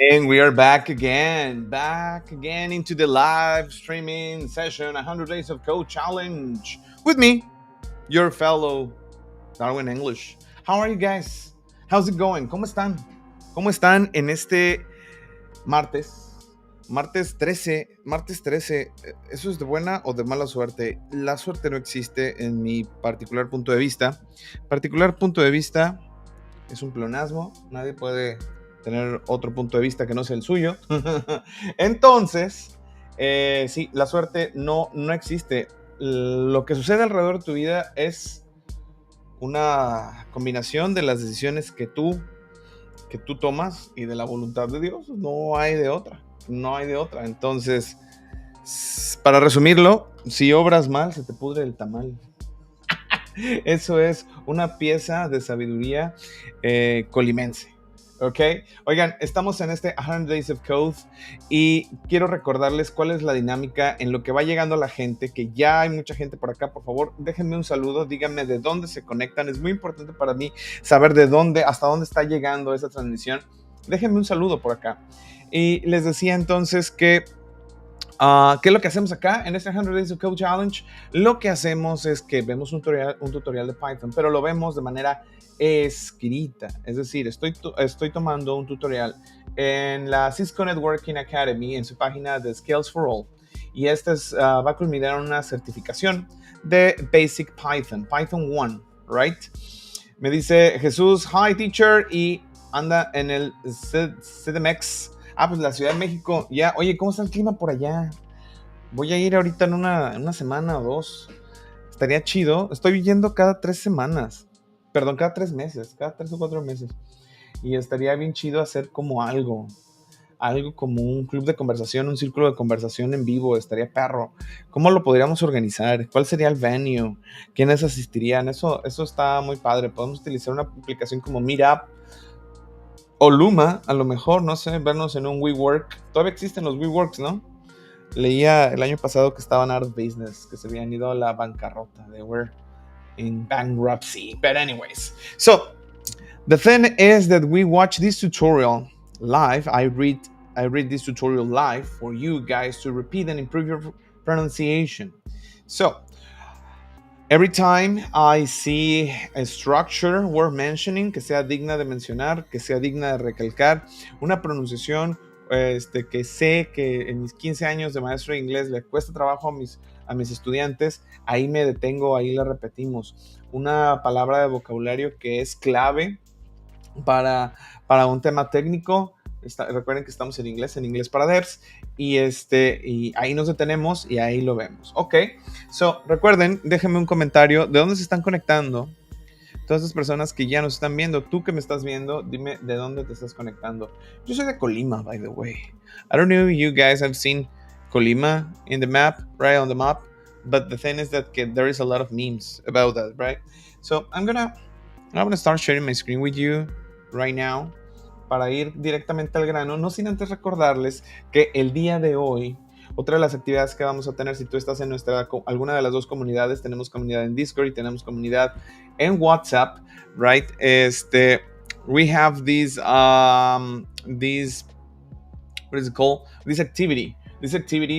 And we are back again into the live streaming session, 100 Days of Code Challenge, with me, your fellow Darwin English. How are you guys? How's it going? ¿Cómo están? ¿Cómo están en este martes? Martes 13, martes 13, ¿eso es de buena o de mala suerte? La suerte no existe en mi particular punto de vista. Particular punto de vista es un pleonasmo, nadie puede tener otro punto de vista que no sea el suyo. Entonces, sí, la suerte no existe. Lo que sucede alrededor de tu vida es una combinación de las decisiones que tú tomas y de la voluntad de Dios. No hay de otra, no hay de otra. Entonces, para resumirlo, si obras mal, se te pudre el tamal. Eso es una pieza de sabiduría colimense. ¿Ok? Oigan, estamos en este 100 Days of Code y quiero recordarles cuál es la dinámica en lo que va llegando la gente, que ya hay mucha gente por acá. Por favor, déjenme un saludo, díganme de dónde se conectan. Es muy importante para mí saber de dónde, hasta dónde está llegando esta transmisión. Déjenme un saludo por acá. Y les decía entonces que ¿qué es lo que hacemos acá en este 100 Days of Code Challenge? Lo que hacemos es que vemos un tutorial de Python, pero lo vemos de manera escrita. Es decir, estoy tomando un tutorial en la Cisco Networking Academy, en su página de Skills for All. Y este va a culminar una certificación de Basic Python, Python 1, right? Me dice Jesús, hi teacher, y anda en el CDMX. Pues la Ciudad de México, ya. Oye, ¿cómo está el clima por allá? Voy a ir ahorita en una semana o dos. Estaría chido. Estoy yendo cada 3 semanas. Perdón, cada 3 meses. Cada 3 o 4 meses. Y estaría bien chido hacer como algo como un club de conversación, un círculo de conversación en vivo. Estaría perro. ¿Cómo lo podríamos organizar? ¿Cuál sería el venue? ¿Quiénes asistirían? Eso está muy padre. Podemos utilizar una aplicación como Meetup o Luma, a lo mejor, no sé, vernos en un WeWork. Todavía existen los WeWorks, ¿no? Leía el año pasado que estaban out of business, que se habían ido a la bancarrota. They were in bankruptcy. But anyways, so the thing is that we watch this tutorial live. I read this tutorial live for you guys to repeat and improve your pronunciation. So every time I see a structure worth mentioning, que sea digna de mencionar, que sea digna de recalcar, una pronunciación que sé que en mis 15 años de maestro de inglés le cuesta trabajo a mis estudiantes, ahí me detengo, ahí la repetimos. Una palabra de vocabulario que es clave para un tema técnico. Recuerden que estamos en inglés para devs, y ahí nos detenemos y ahí lo vemos. Ok, so recuerden, déjenme un comentario de dónde se están conectando. Todas esas personas que ya nos están viendo, tú que me estás viendo, dime de dónde te estás conectando. Yo soy de Colima, by the way. I don't know if you guys have seen Colima in the map, right on the map, but the thing is that there is a lot of memes about that, right? So I'm gonna start sharing my screen with you right now, para ir directamente al grano, no sin antes recordarles que el día de hoy, otra de las actividades que vamos a tener, si tú estás en alguna de las dos comunidades, tenemos comunidad en Discord y tenemos comunidad en WhatsApp, right? We have this what is it called? This activity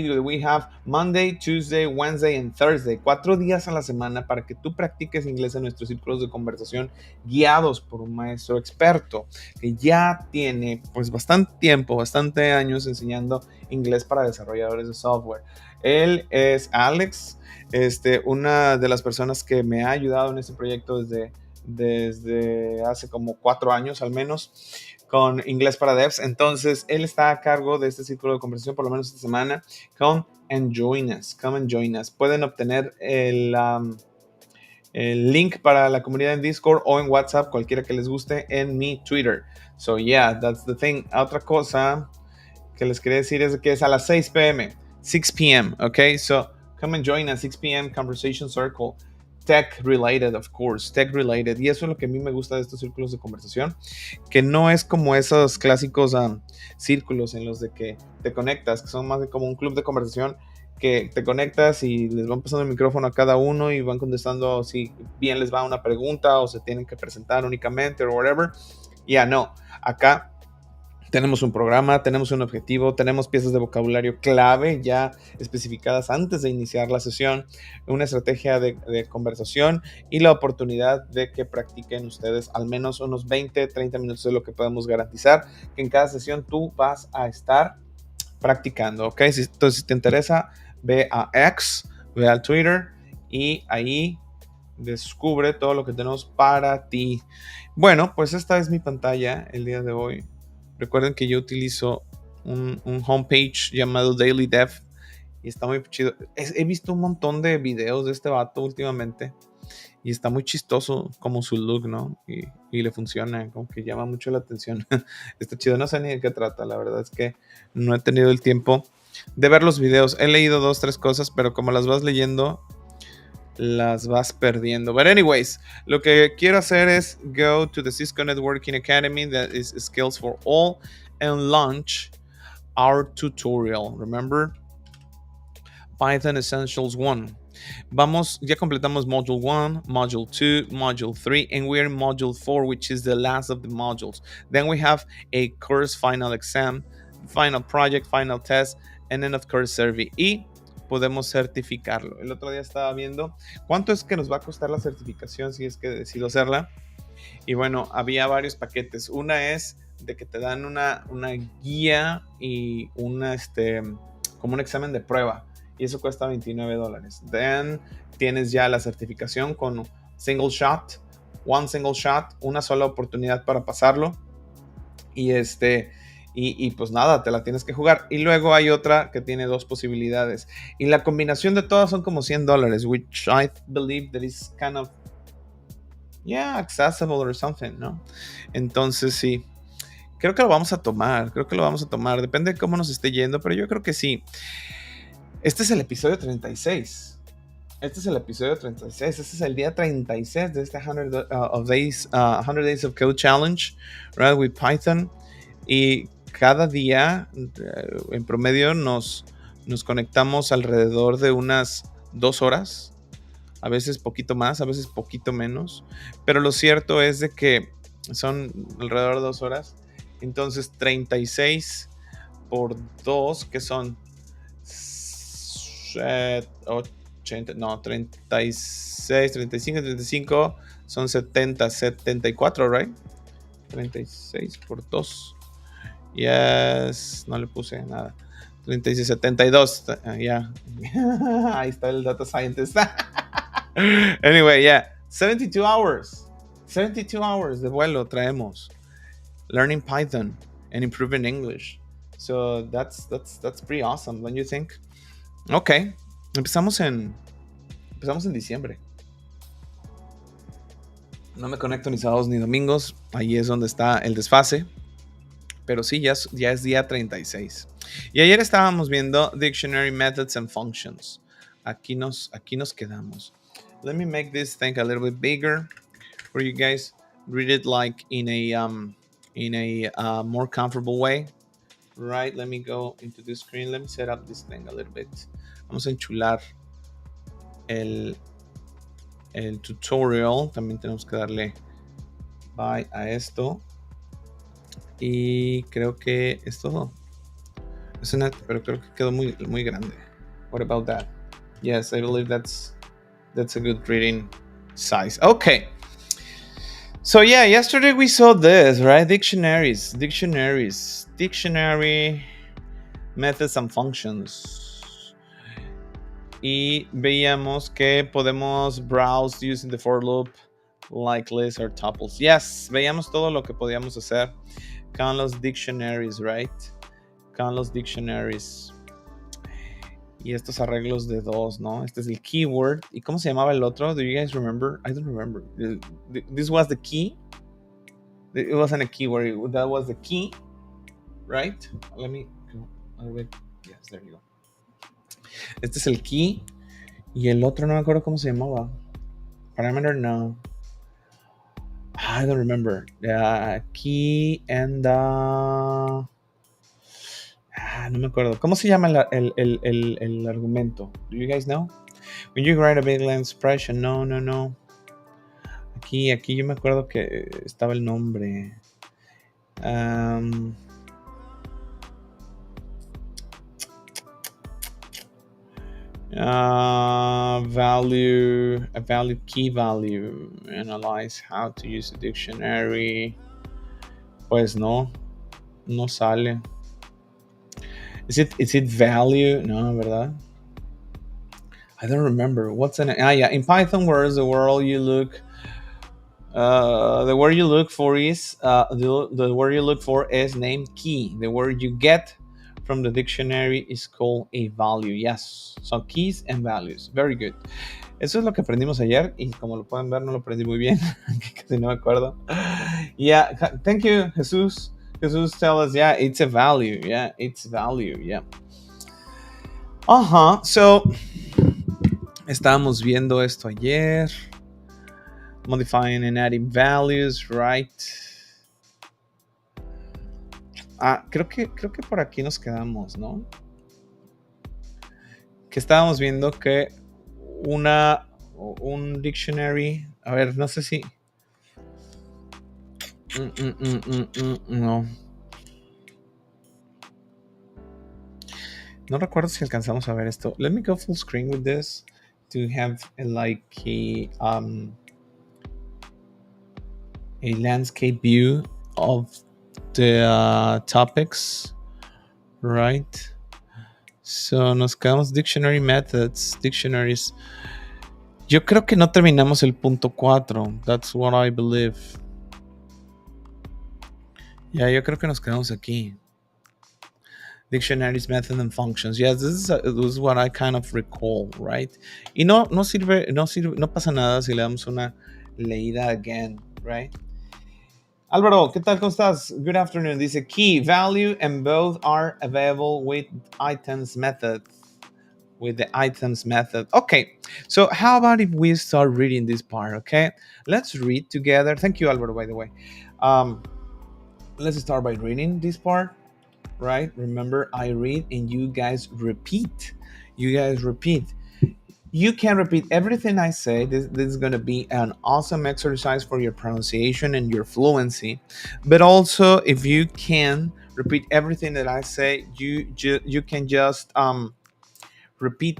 that we have Monday, Tuesday, Wednesday and Thursday. 4 días a la semana para que tú practiques inglés en nuestros círculos de conversación, guiados por un maestro experto que ya tiene pues bastante años enseñando inglés para desarrolladores de software. Él es Alex, una de las personas que me ha ayudado en este proyecto desde hace como 4 años al menos, con inglés para devs. Entonces él está a cargo de este círculo de conversación por lo menos esta semana. Come and join us. Pueden obtener el link para la comunidad en Discord o en WhatsApp, cualquiera que les guste, en mi Twitter. So yeah, that's the thing. Otra cosa que les quería decir es que es a las 6 p.m. Okay, so come and join us, 6 p.m. Conversation Circle. Tech related, of course, tech related. Y eso es lo que a mí me gusta de estos círculos de conversación, que no es como esos clásicos círculos en los de que te conectas, que son más de como un club de conversación, que te conectas y les van pasando el micrófono a cada uno y van contestando si bien les va una pregunta o se tienen que presentar únicamente o whatever. Ya no, acá Tenemos un programa, tenemos un objetivo, tenemos piezas de vocabulario clave ya especificadas antes de iniciar la sesión, una estrategia de conversación y la oportunidad de que practiquen ustedes al menos unos 20, 30 minutos de lo que podemos garantizar que en cada sesión tú vas a estar practicando, ¿ok? Entonces, si te interesa, ve a X, ve al Twitter y ahí descubre todo lo que tenemos para ti. Bueno, pues esta es mi pantalla el día de hoy. Recuerden que yo utilizo un homepage llamado Daily Dev y está muy chido. He visto un montón de videos de este vato últimamente y está muy chistoso como su look, ¿no? Y le funciona, como que llama mucho la atención. Está chido, no sé ni de qué trata, la verdad es que no he tenido el tiempo de ver los videos. He leído 2, 3 cosas, pero como las vas leyendo, las vas perdiendo. But anyways, lo que quiero hacer es go to the Cisco Networking Academy, that is Skills for All, and launch our tutorial. Remember? Python Essentials 1. Ya completamos Module 1, Module 2, Module 3, and we're in Module 4, which is the last of the modules. Then we have a course final exam, final project, final test, and then of course survey. Y podemos certificarlo. El otro día estaba viendo cuánto es que nos va a costar la certificación si es que decido hacerla. Y bueno, había varios paquetes. Una es de que te dan una guía y como un examen de prueba. Y eso cuesta $29. Then tienes ya la certificación con one single shot, una sola oportunidad para pasarlo. Y pues nada, te la tienes que jugar. Y luego hay otra que tiene 2 posibilidades. Y la combinación de todas son como $100, which I believe that is kind of accessible or something, ¿no? Entonces sí, creo que lo vamos a tomar. Depende de cómo nos esté yendo, pero yo creo que sí. Este es el episodio 36. Este es el día 36 de este 100 Days of Code Challenge, right, with Python. Y cada día, en promedio, nos conectamos alrededor de unas 2 horas. A veces poquito más, a veces poquito menos. Pero lo cierto es de que son alrededor de 2 horas. Entonces, 36 por 2, que son 80, no, 36, 35, 35, son 70, 74, right? 36 por 2. Yes, no le puse nada. 36, 72, ya. Ahí está el data scientist. Anyway, 72 hours. 72 hours de vuelo traemos. Learning Python and improving English. So that's pretty awesome, don't you think? Ok, empezamos en diciembre. No me conecto ni sábados ni domingos. Ahí es donde está el desfase. Pero sí, ya es día 36. Y ayer estábamos viendo Dictionary Methods and Functions. Aquí nos quedamos. Let me make this thing a little bit bigger for you guys. Read it like in a more comfortable way. Right, let me go into the screen. Let me set up this thing a little bit. Vamos a enchular el tutorial. También tenemos que darle bye a esto. Y creo que es todo. Es una, pero creo que quedó muy, muy grande. What about that? Yes, I believe that's a good reading size. Okay. So yeah, yesterday we saw this, right? Dictionary, methods and functions. Y veíamos que podemos browse using the for loop, like lists or tuples. Yes, veíamos todo lo que podíamos hacer con los dictionaries, right? Con los dictionaries. Y estos arreglos de 2, ¿no? Este es el keyword. ¿Y cómo se llamaba el otro? Do you guys remember? I don't remember. This was the key. It wasn't a keyword. That was the key, right? Let me go a little bit. Yes, there you go. Este es el key. Y el otro no me acuerdo cómo se llamaba. Parameter, no. I don't remember. Key and no me acuerdo. ¿Cómo se llama el argumento? Do you guys know? When you write a big length expression. No. Aquí yo me acuerdo que estaba el nombre. A value, key value. Analyze how to use a dictionary. Pues no, no sale. Is it value? No, ¿verdad? I don't remember. What's an yeah, in Python, where's the word you look the word you look for is the word you look for is named key. The word you get from the dictionary is called a value. Yes. So keys and values. Very good. Eso es lo que aprendimos ayer y como lo pueden ver no lo aprendí muy bien, casi no me acuerdo. Yeah, thank you, Jesus. Jesus tell us, yeah, it's a value. Yeah, it's value. Yeah. So, estábamos viendo esto ayer. Modifying and adding values, right? Creo que por aquí nos quedamos, ¿no? Que estábamos viendo que un dictionary, a ver, no sé si no. No recuerdo si alcanzamos a ver esto. Let me go full screen with this to have a landscape view of the topics, right? So nos quedamos dictionary methods, dictionaries. Yo creo que no terminamos el punto 4. That's what I believe. Ya, yo creo que nos quedamos aquí. Dictionaries, method, and functions. Yes, this is what I kind of recall, right? Y no pasa nada si le damos una leída again, right? Álvaro, ¿qué tal? ¿Cómo estás? Good afternoon. Dice key, value, and both are available with items method. With the items method. Okay, so how about if we start reading this part, okay? Let's read together. Thank you, Álvaro, by the way. Let's start by reading this part, right? Remember, I read and you guys repeat. You can repeat everything I say. This is going to be an awesome exercise for your pronunciation and your fluency. But also, if you can repeat everything that I say, you can just repeat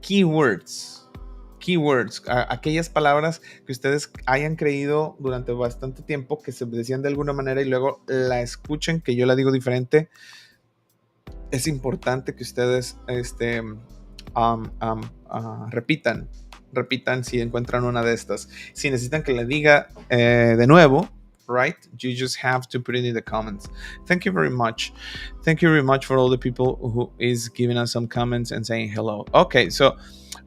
keywords, aquellas palabras que ustedes hayan creído durante bastante tiempo que se decían de alguna manera y luego la escuchen, que yo la digo diferente. Es importante que ustedes repitan si encuentran una de estas. Si necesitan que la diga de nuevo, right? You just have to put it in the comments. Thank you very much. Thank you very much for all the people who is giving us some comments and saying hello. Okay, so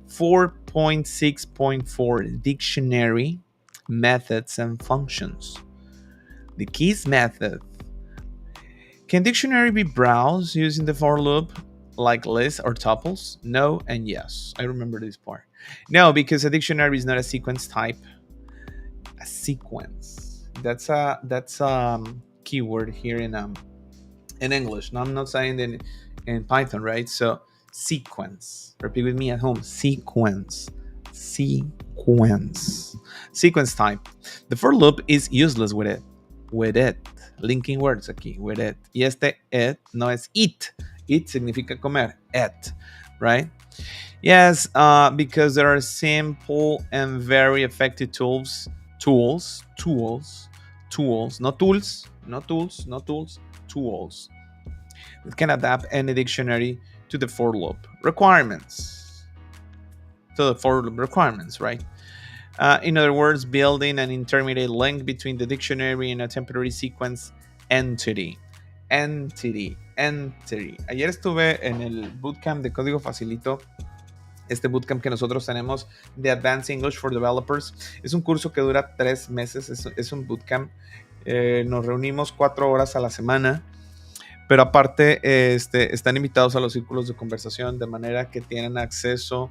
4.6.4 dictionary methods and functions. The keys method. Can dictionary be browsed using the for loop like lists or tuples? No and yes. I remember this part. No, because a dictionary is not a sequence type. A sequence. That's a keyword here in English. No, I'm not saying in Python, right? So sequence. Repeat with me at home. Sequence. Sequence type. The for loop is useless with it. Linking words aquí. With it. Y it no es eat. Eat significa comer. Et. Right? Yes, because there are simple and very effective tools. Not tools. Tools. It can adapt any dictionary to the for loop requirements. Right? In other words, building an intermediate link between the dictionary and a temporary sequence entity. Ayer estuve en el bootcamp de Código Facilito. Este bootcamp que nosotros tenemos de Advanced English for Developers. Es un curso que dura 3 meses. Es un bootcamp. Nos reunimos 4 horas a la semana. Pero aparte están invitados a los círculos de conversación de manera que tienen acceso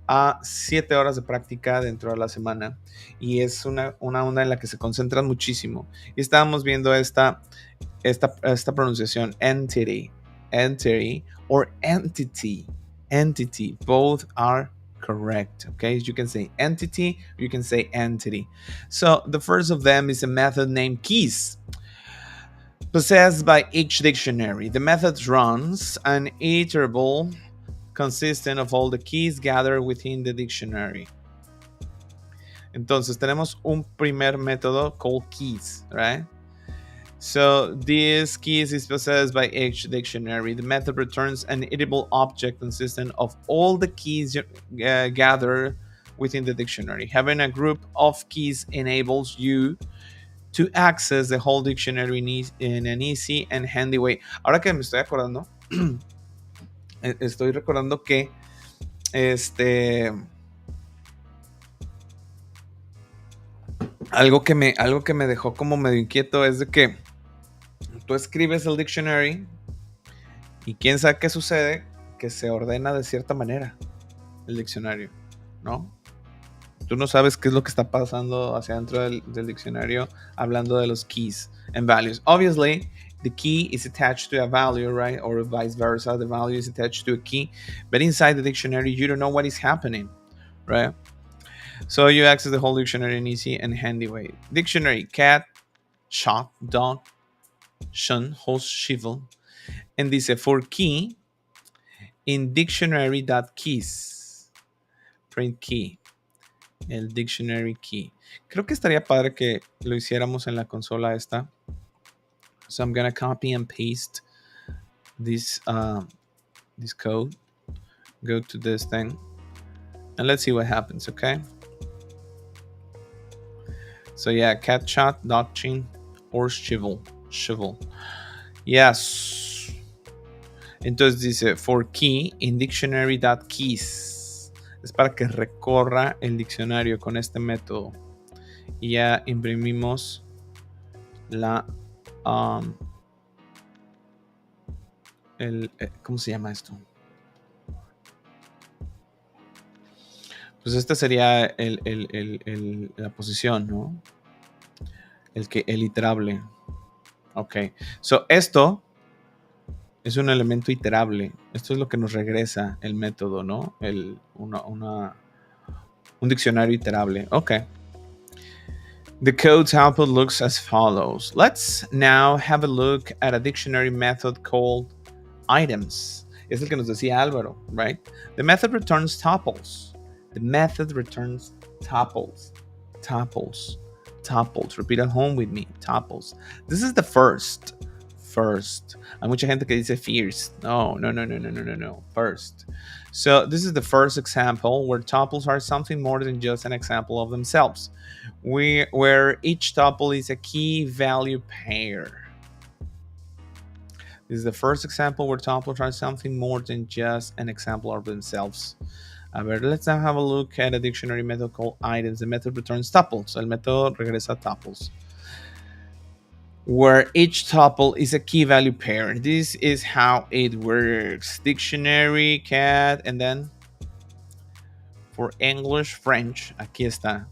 a 7 horas de práctica dentro de la semana. Y es una onda en la que se concentran muchísimo. Y estábamos viendo esta pronunciación, entity or entity. Both are correct. Okay, you can say entity, you can say entity. So the first of them is a method named keys, possessed by each dictionary. The method runs an iterable consistent of all the keys gathered within the dictionary. Entonces tenemos un primer método called keys, right? So these keys is possessed by each dictionary. The method returns an editable object consistent of all the keys gathered within the dictionary. Having a group of keys enables you to access the whole dictionary in an easy and handy way. Ahora que me estoy acordando, estoy recordando que algo que me dejó como medio inquieto es de que tú escribes el dictionary y quién sabe qué sucede, que se ordena de cierta manera el diccionario, ¿no? Tú no sabes qué es lo que está pasando hacia adentro del diccionario hablando de los keys and values. Obviously, the key is attached to a value, right? Or vice versa, the value is attached to a key. But inside the dictionary, you don't know what is happening, right? So you access the whole dictionary in easy and handy way. Dictionary: cat, shot, dog, shun, horse, shivel. And dice, for key, in dictionary.keys. Print key. El dictionary key. Creo que estaría padre que lo hiciéramos en la consola esta. So I'm gonna copy and paste this code. Go to this thing. And let's see what happens, okay? So yeah, cat, shot, dog, chin, horse, shivel. Yes. Entonces dice, for key in dictionary.keys. Es para que recorra el diccionario con este método. Y ya imprimimos la... ¿cómo se llama esto? Pues esta sería la posición, ¿no? El iterable. Ok. So, esto es un elemento iterable. Esto es lo que nos regresa el método, ¿no? Un diccionario iterable. Ok. The code's output looks as follows. Let's now have a look at a dictionary method called items. Es el que nos decía Álvaro, right? The method returns tuples. The method returns tuples. Tuples. Tuples. Repeat at home with me. Tuples. This is the first. Hay mucha gente que dice first. No. First. So this is the first example where tuples are something more than just an example of themselves. Where each tuple is a key value pair. This is the first example where tuples are something more than just an example of themselves. A ver, let's now have a look at a dictionary method called items. The method returns tuples. El método regresa tuples. Where each tuple is a key value pair. This is how it works. Dictionary, cat, and then for English, French. Aquí está.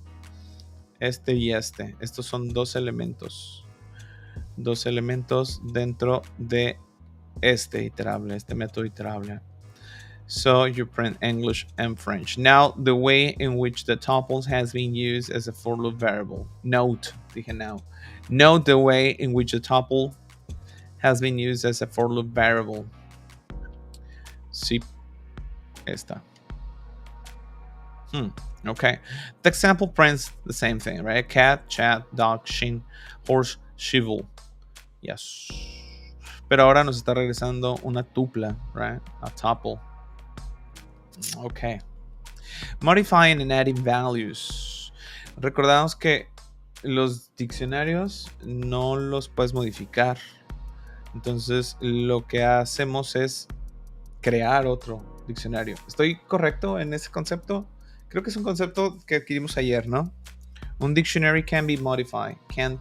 Este y este. Estos son dos elementos. Dos elementos dentro de este iterable, este método iterable. So you print English and French. Now, the way in which the tuples has been used as a for loop variable. Note, dije now. Note the way in which the tuple has been used as a for loop variable. Sí, esta. Okay. The example prints the same thing, right? Cat, chat, dog, shin, horse, shivel. Yes. Pero ahora nos está regresando una tupla, right? A tuple. Okay. Modifying and adding values. Recordamos que los diccionarios no los puedes modificar. Entonces, lo que hacemos es crear otro diccionario. ¿Estoy correcto en ese concepto? Creo que es un concepto que adquirimos ayer, ¿no? Un dictionary can be modified. Can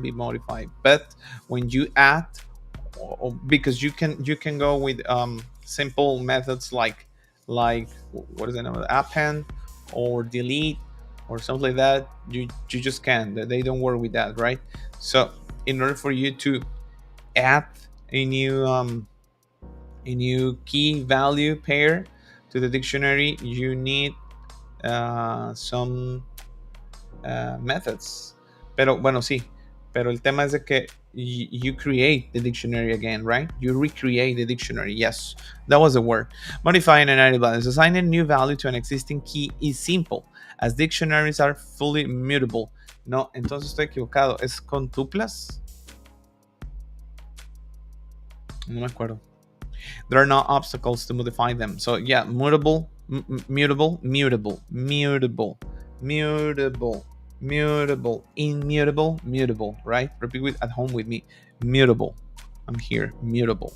be modified. But when you add, because you can go with simple methods like what is the name of it? Append or delete or something like that. You just can't. They don't work with that, right? So in order for you to add a new key value pair to the dictionary, you need some methods. Pero bueno, sí. Pero el tema es de que you create the dictionary again, right? You recreate the dictionary. Yes, that was the word. Modifying an array values. Assigning a new value to an existing key is simple, as dictionaries are fully mutable. No, entonces estoy equivocado. ¿Es con tuplas? No me acuerdo. There are no obstacles to modify them. So yeah, mutable, mutable, mutable, mutable, mutable, mutable, immutable, mutable, right? Repeat at home with me. Mutable. I'm here. Mutable.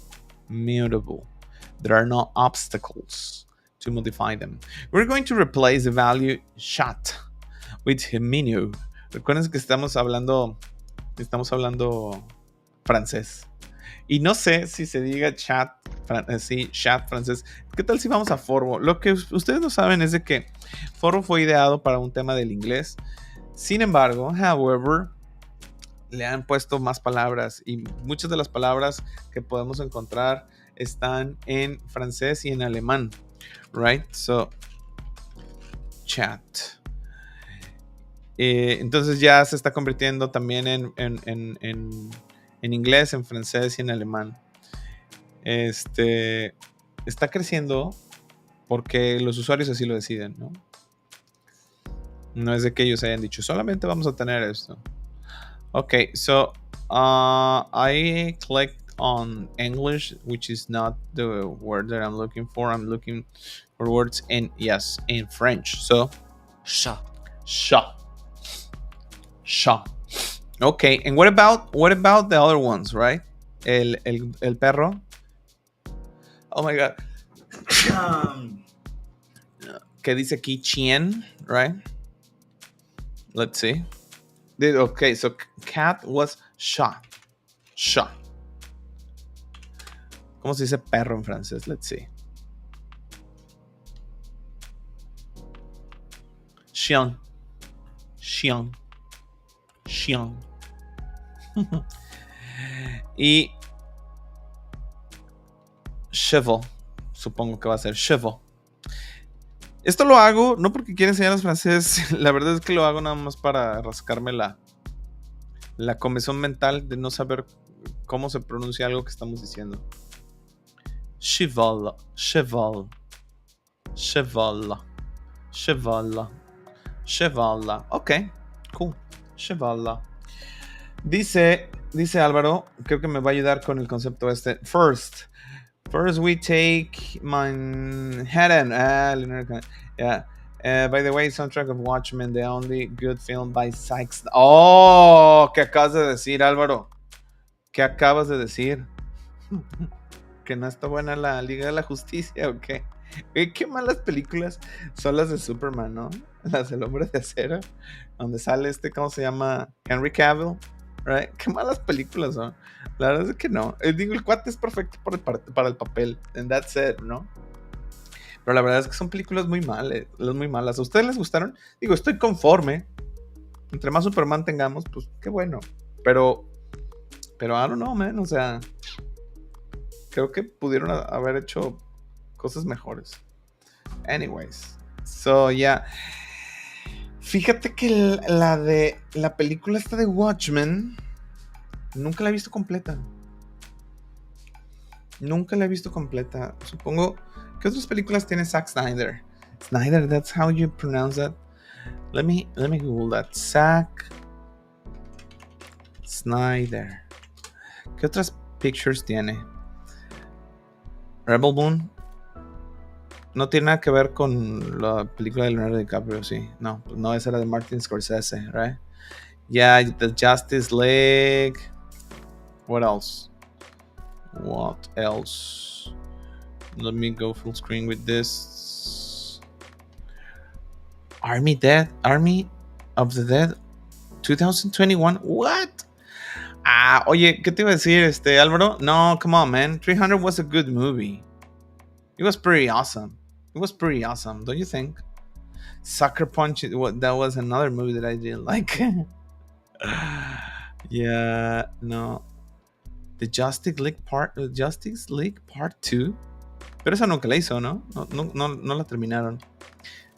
Mutable. There are no obstacles to modify them. We're going to replace the value shot with menu. Recuerden que estamos hablando francés. Y no sé si se diga chat francés. ¿Qué tal si vamos a Forvo? Lo que ustedes no saben es de que Forvo fue ideado para un tema del inglés. Sin embargo, however, le han puesto más palabras y muchas de las palabras que podemos encontrar están en francés y en alemán. Right? So, chat. Entonces ya se está convirtiendo también en inglés, en francés y en alemán. Está creciendo porque los usuarios así lo deciden, ¿no? No es de que ellos hayan dicho, solamente vamos a tener esto. Okay, so I clicked on English, which is not the word that I'm looking for. I'm looking for words in French. So, chat. Okay, and what about the other ones, right? El perro. Oh my God. Que dice aquí chien, right? Let's see. Okay, so cat was chat. ¿Cómo se dice perro en francés? Let's see. Chien. Y cheval, supongo que va a ser cheval. Esto lo hago no porque quiera enseñarles francés, la verdad es que lo hago nada más para rascarme la comezón mental de no saber cómo se pronuncia algo que estamos diciendo. Cheval. Ok, cool. Cheval. Dice Álvaro, creo que me va a ayudar con el concepto este. First we take Manhattan. Yeah. By the way, soundtrack of Watchmen, the only good film by Sykes. Oh, ¿qué acabas de decir, Álvaro? ¿Qué acabas de decir? ¿Que no está buena la Liga de la Justicia o qué? Qué malas películas son las de Superman, ¿no? Las del Hombre de Acero, donde sale ¿cómo se llama? Henry Cavill, right? Qué malas películas son. La verdad es que no. Digo, el cuate es perfecto para el papel, and that's it, ¿no? Pero la verdad es que son películas muy malas. ¿A ustedes les gustaron? Digo, estoy conforme. Entre más Superman tengamos, pues qué bueno. Pero I don't know, man. O sea, creo que pudieron haber hecho cosas mejores. Anyways, so yeah. Fíjate que la película esta de Watchmen nunca la he visto completa. Supongo. ¿Qué otras películas tiene Zack Snyder? Snyder, that's how you pronounce that. Let me Google that. Zack Snyder. ¿Qué otras pictures tiene? Rebel Moon. No tiene nada que ver con la película de Leonardo DiCaprio, sí. No, pues no, esa era de Martin Scorsese, right? Yeah, the Justice League. What else? Let me go full screen with this. Army of the Dead 2021. What? Oye, ¿qué te iba a decir, Álvaro? No, come on, man. 300 was a good movie. It was pretty awesome. Don't you think? Sucker Punch, that was another movie that I didn't like. Yeah, no. The Justice League Part 2. Pero esa nunca la hizo, ¿no? No la terminaron.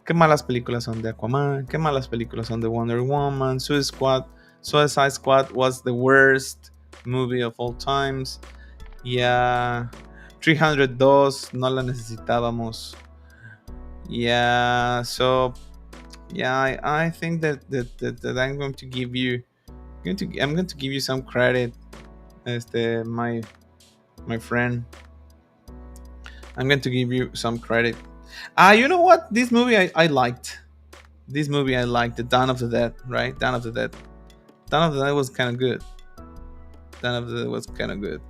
Qué malas películas son de Aquaman. Qué malas películas son de Wonder Woman, Suicide Squad. Suicide Squad was the worst movie of all times. Yeah. 302, no la necesitábamos. Yeah, so yeah, I think that I'm going to give you I'm going to give you some credit, my friend. I'm going to give you some credit. You know what? This movie I liked. This movie I liked, the Dawn of the Dead, right? Dawn of the Dead. Dawn of the Dead was kind of good. Dawn of the Dead was kind of good.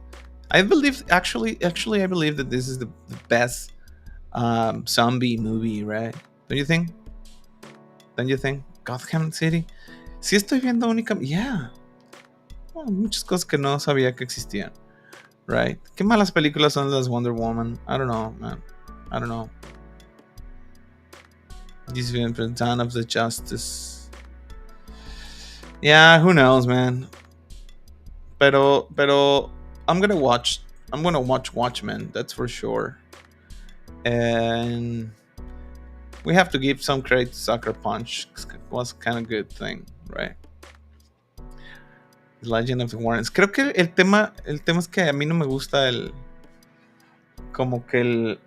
I believe actually I believe that this is the best zombie movie, right? Don't you think? Don't you think? Gotham City. Sí estoy viendo únicamente. Yeah. Bueno, muchas cosas que no sabía que existían. Right? Qué malas películas son las Wonder Woman. I don't know, man. I don't know. This is Dawn of the Justice. Yeah, who knows, man. Pero I'm gonna watch Watchmen, that's for sure. And we have to give some credit to Sucker Punch. It was kind of good thing, right? The Legend of the Warrens. Creo que el tema es que a mí no me gusta como que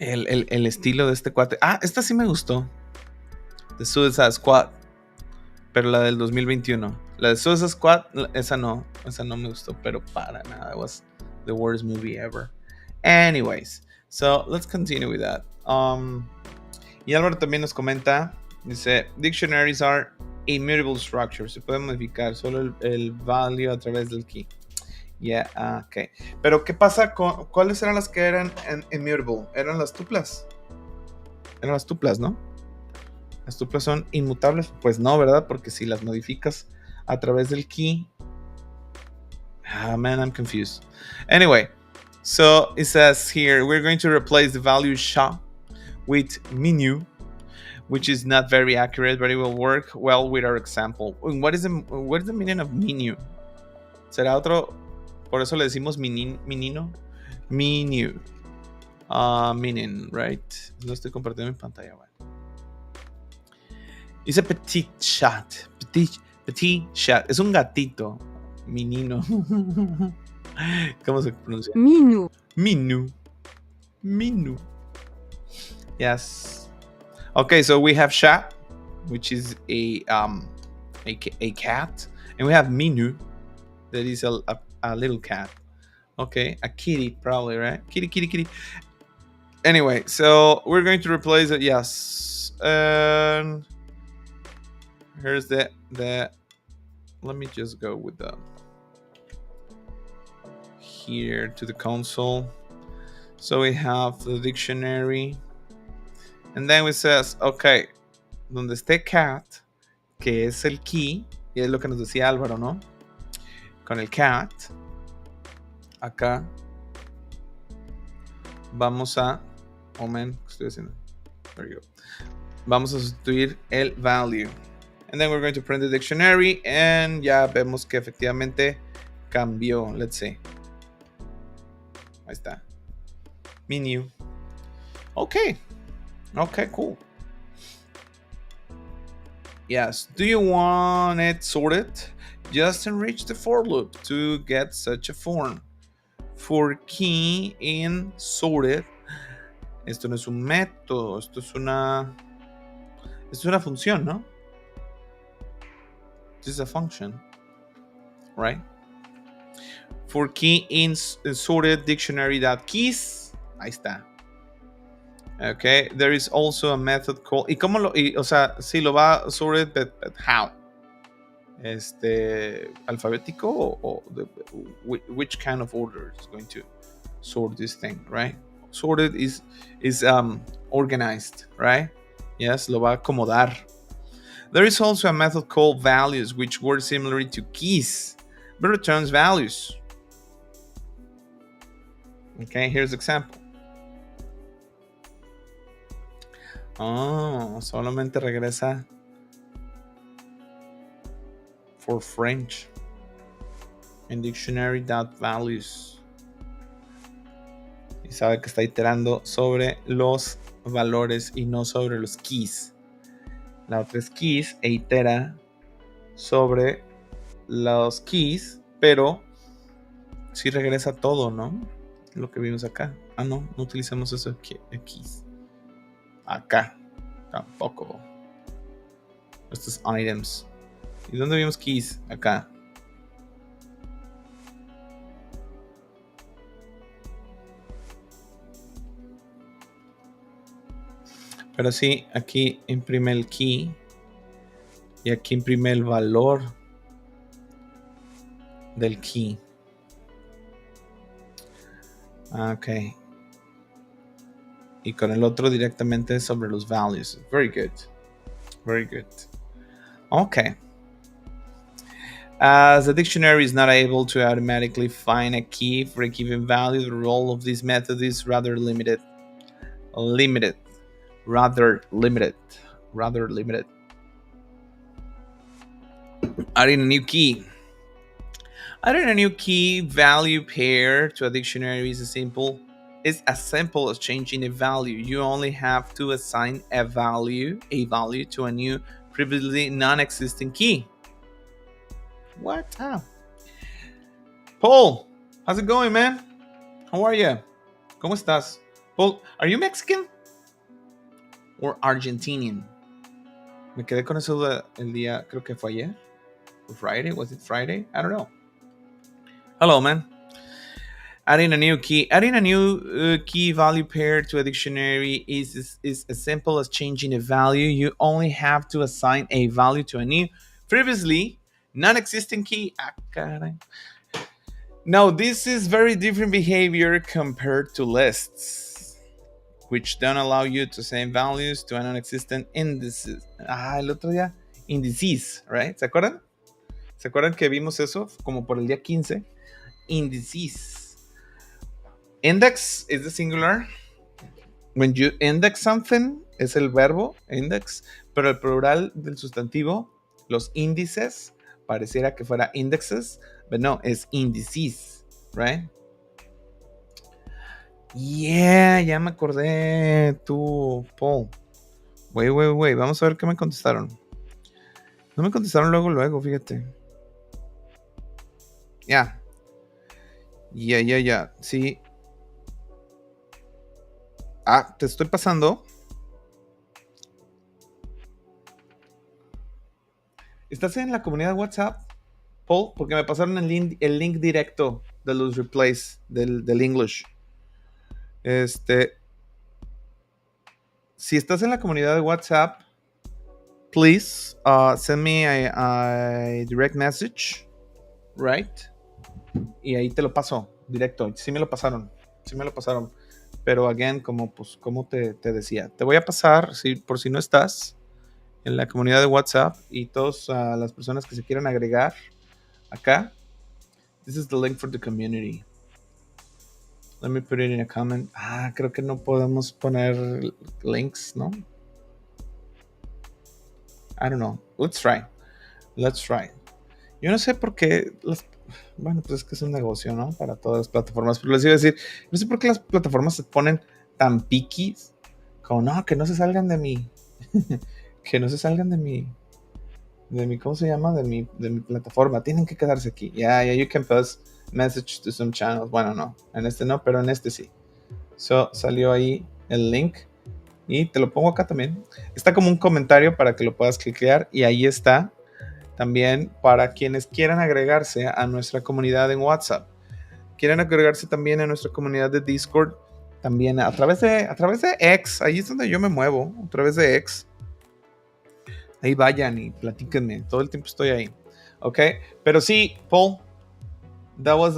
el estilo de este cuate. Esta sí me gustó. The Suicide Squad. Pero la del 2021. La de Suicide Squad, esa no me gustó, pero para nada. It was the worst movie ever. Anyways, so let's continue with that. Y Álvaro también nos comenta, dice, dictionaries are immutable structures. Se puede modificar solo el value a través del key. Yeah, ok. Pero ¿qué pasa con cuáles eran las que eran immutable? Eran las tuplas. Eran las tuplas, ¿no? Las tuplas son inmutables. Pues no, ¿verdad? Porque si las modificas a través del key. Man, I'm confused. Anyway, so it says here, we're going to replace the value sha with menu, which is not very accurate, but it will work well with our example. What is the meaning of menu? ¿Será otro? Por eso le decimos menino. Menu. Meaning, right? Lo estoy compartiendo en pantalla. Bueno. Dice petit chat. Petit chat. Es un gatito. Menino. ¿Cómo se pronuncia? Minu. Yes. Okay, so we have chat, which is a cat, and we have Minu, that is a little cat. Okay, a kitty probably, right? Kitty. Anyway, so we're going to replace it. Yes. And here's the. Let me just go with the here to the console. So we have the dictionary, and then it says, okay, donde esté cat, que es el key, y es lo que nos decía Álvaro, ¿no? Con el cat, acá, vamos a, oh man, ¿qué estoy haciendo? There you go. Vamos a sustituir el value. And then we're going to print the dictionary, and ya vemos que efectivamente cambió. Let's see. Ahí está. Menu. Okay, cool. Yes. Do you want it sorted? Just enrich the for loop to get such a form. For key in sorted. Esto no es un método, esto es una función, ¿no? This is a function, right? For key in sorted dictionary.keys. Ahí está. Okay, there is also a method called. ¿Y cómo o sea, si lo va sorted, but how? Alfabético o which kind of order is going to sort this thing, right? Sorted is organized, right? Yes, lo va a acomodar. There is also a method called values, which works similarly to keys, but returns values. Okay, here's an example. Solamente regresa for French en dictionary.values. Y sabe que está iterando sobre los valores y no sobre los keys. La otra es keys e itera sobre los keys, pero sí regresa todo, ¿no? Lo que vimos acá. Ah, no utilizamos eso keys. Acá tampoco. Estos items. ¿Y dónde vimos keys? Acá. Pero sí, aquí imprime el key y aquí imprime el valor del key. Ok. Y con el otro directamente sobre los values. Very good. Very good. Okay. As the dictionary is not able to automatically find a key for a given value, the role of this method is rather limited. Rather limited. Adding a new key. Adding a new key value pair to a dictionary is as simple as changing a value. You only have to assign a value to a new previously non-existing key. What? Ah. Paul, how's it going, man? How are you? ¿Cómo estás? Paul, are you Mexican or Argentinian? Me quedé con eso el día, creo que fue ayer. Friday? Was it Friday? I don't know. Hello, man. Adding a new key value pair to a dictionary is as simple as changing a value. You only have to assign a value to a new, previously non-existing key. Ah, caray. Now, this is very different behavior compared to lists, which don't allow you to assign values to a non-existent indices. El otro día, indices, right? ¿Se acuerdan? ¿Se acuerdan que vimos eso como por el día 15? Indices. Index is the singular. When you index something, es el verbo, index, pero el plural del sustantivo, los índices, pareciera que fuera indexes, pero no, es indices, right? Yeah, ya me acordé, tú, Paul. Wait, vamos a ver qué me contestaron. No me contestaron luego, fíjate. Ya. Sí. Te estoy pasando. ¿Estás en la comunidad WhatsApp, Paul? Porque me pasaron el link directo de los replays del English. Si estás en la comunidad de WhatsApp, please send me a direct message, right? Y ahí te lo paso directo. Sí me lo pasaron. Pero again, como te decía, te voy a pasar, por si no estás en la comunidad de WhatsApp y todas las personas que se quieran agregar acá. This is the link for the community. Let me put it in a comment. Creo que no podemos poner links, ¿no? I don't know. Let's try. Yo no sé por qué bueno, pues es que es un negocio, ¿no? Para todas las plataformas. Pero les iba a decir, no sé por qué las plataformas se ponen tan piquis. Como, no, que no se salgan de mi... que no se salgan de mi... ¿cómo se llama? De mi plataforma. Tienen que quedarse aquí. Yeah, you can pass message to some channels. Bueno, no. En este no, pero en este sí. Salió ahí el link. Y te lo pongo acá también. Está como un comentario para que lo puedas cliquear. Y ahí está. También para quienes quieran agregarse a nuestra comunidad en WhatsApp. Quieren agregarse también a nuestra comunidad de Discord. También a través de X. Ahí es donde yo me muevo. A través de X. Ahí vayan y platíquenme. Todo el tiempo estoy ahí. Ok. Pero sí, Paul. That was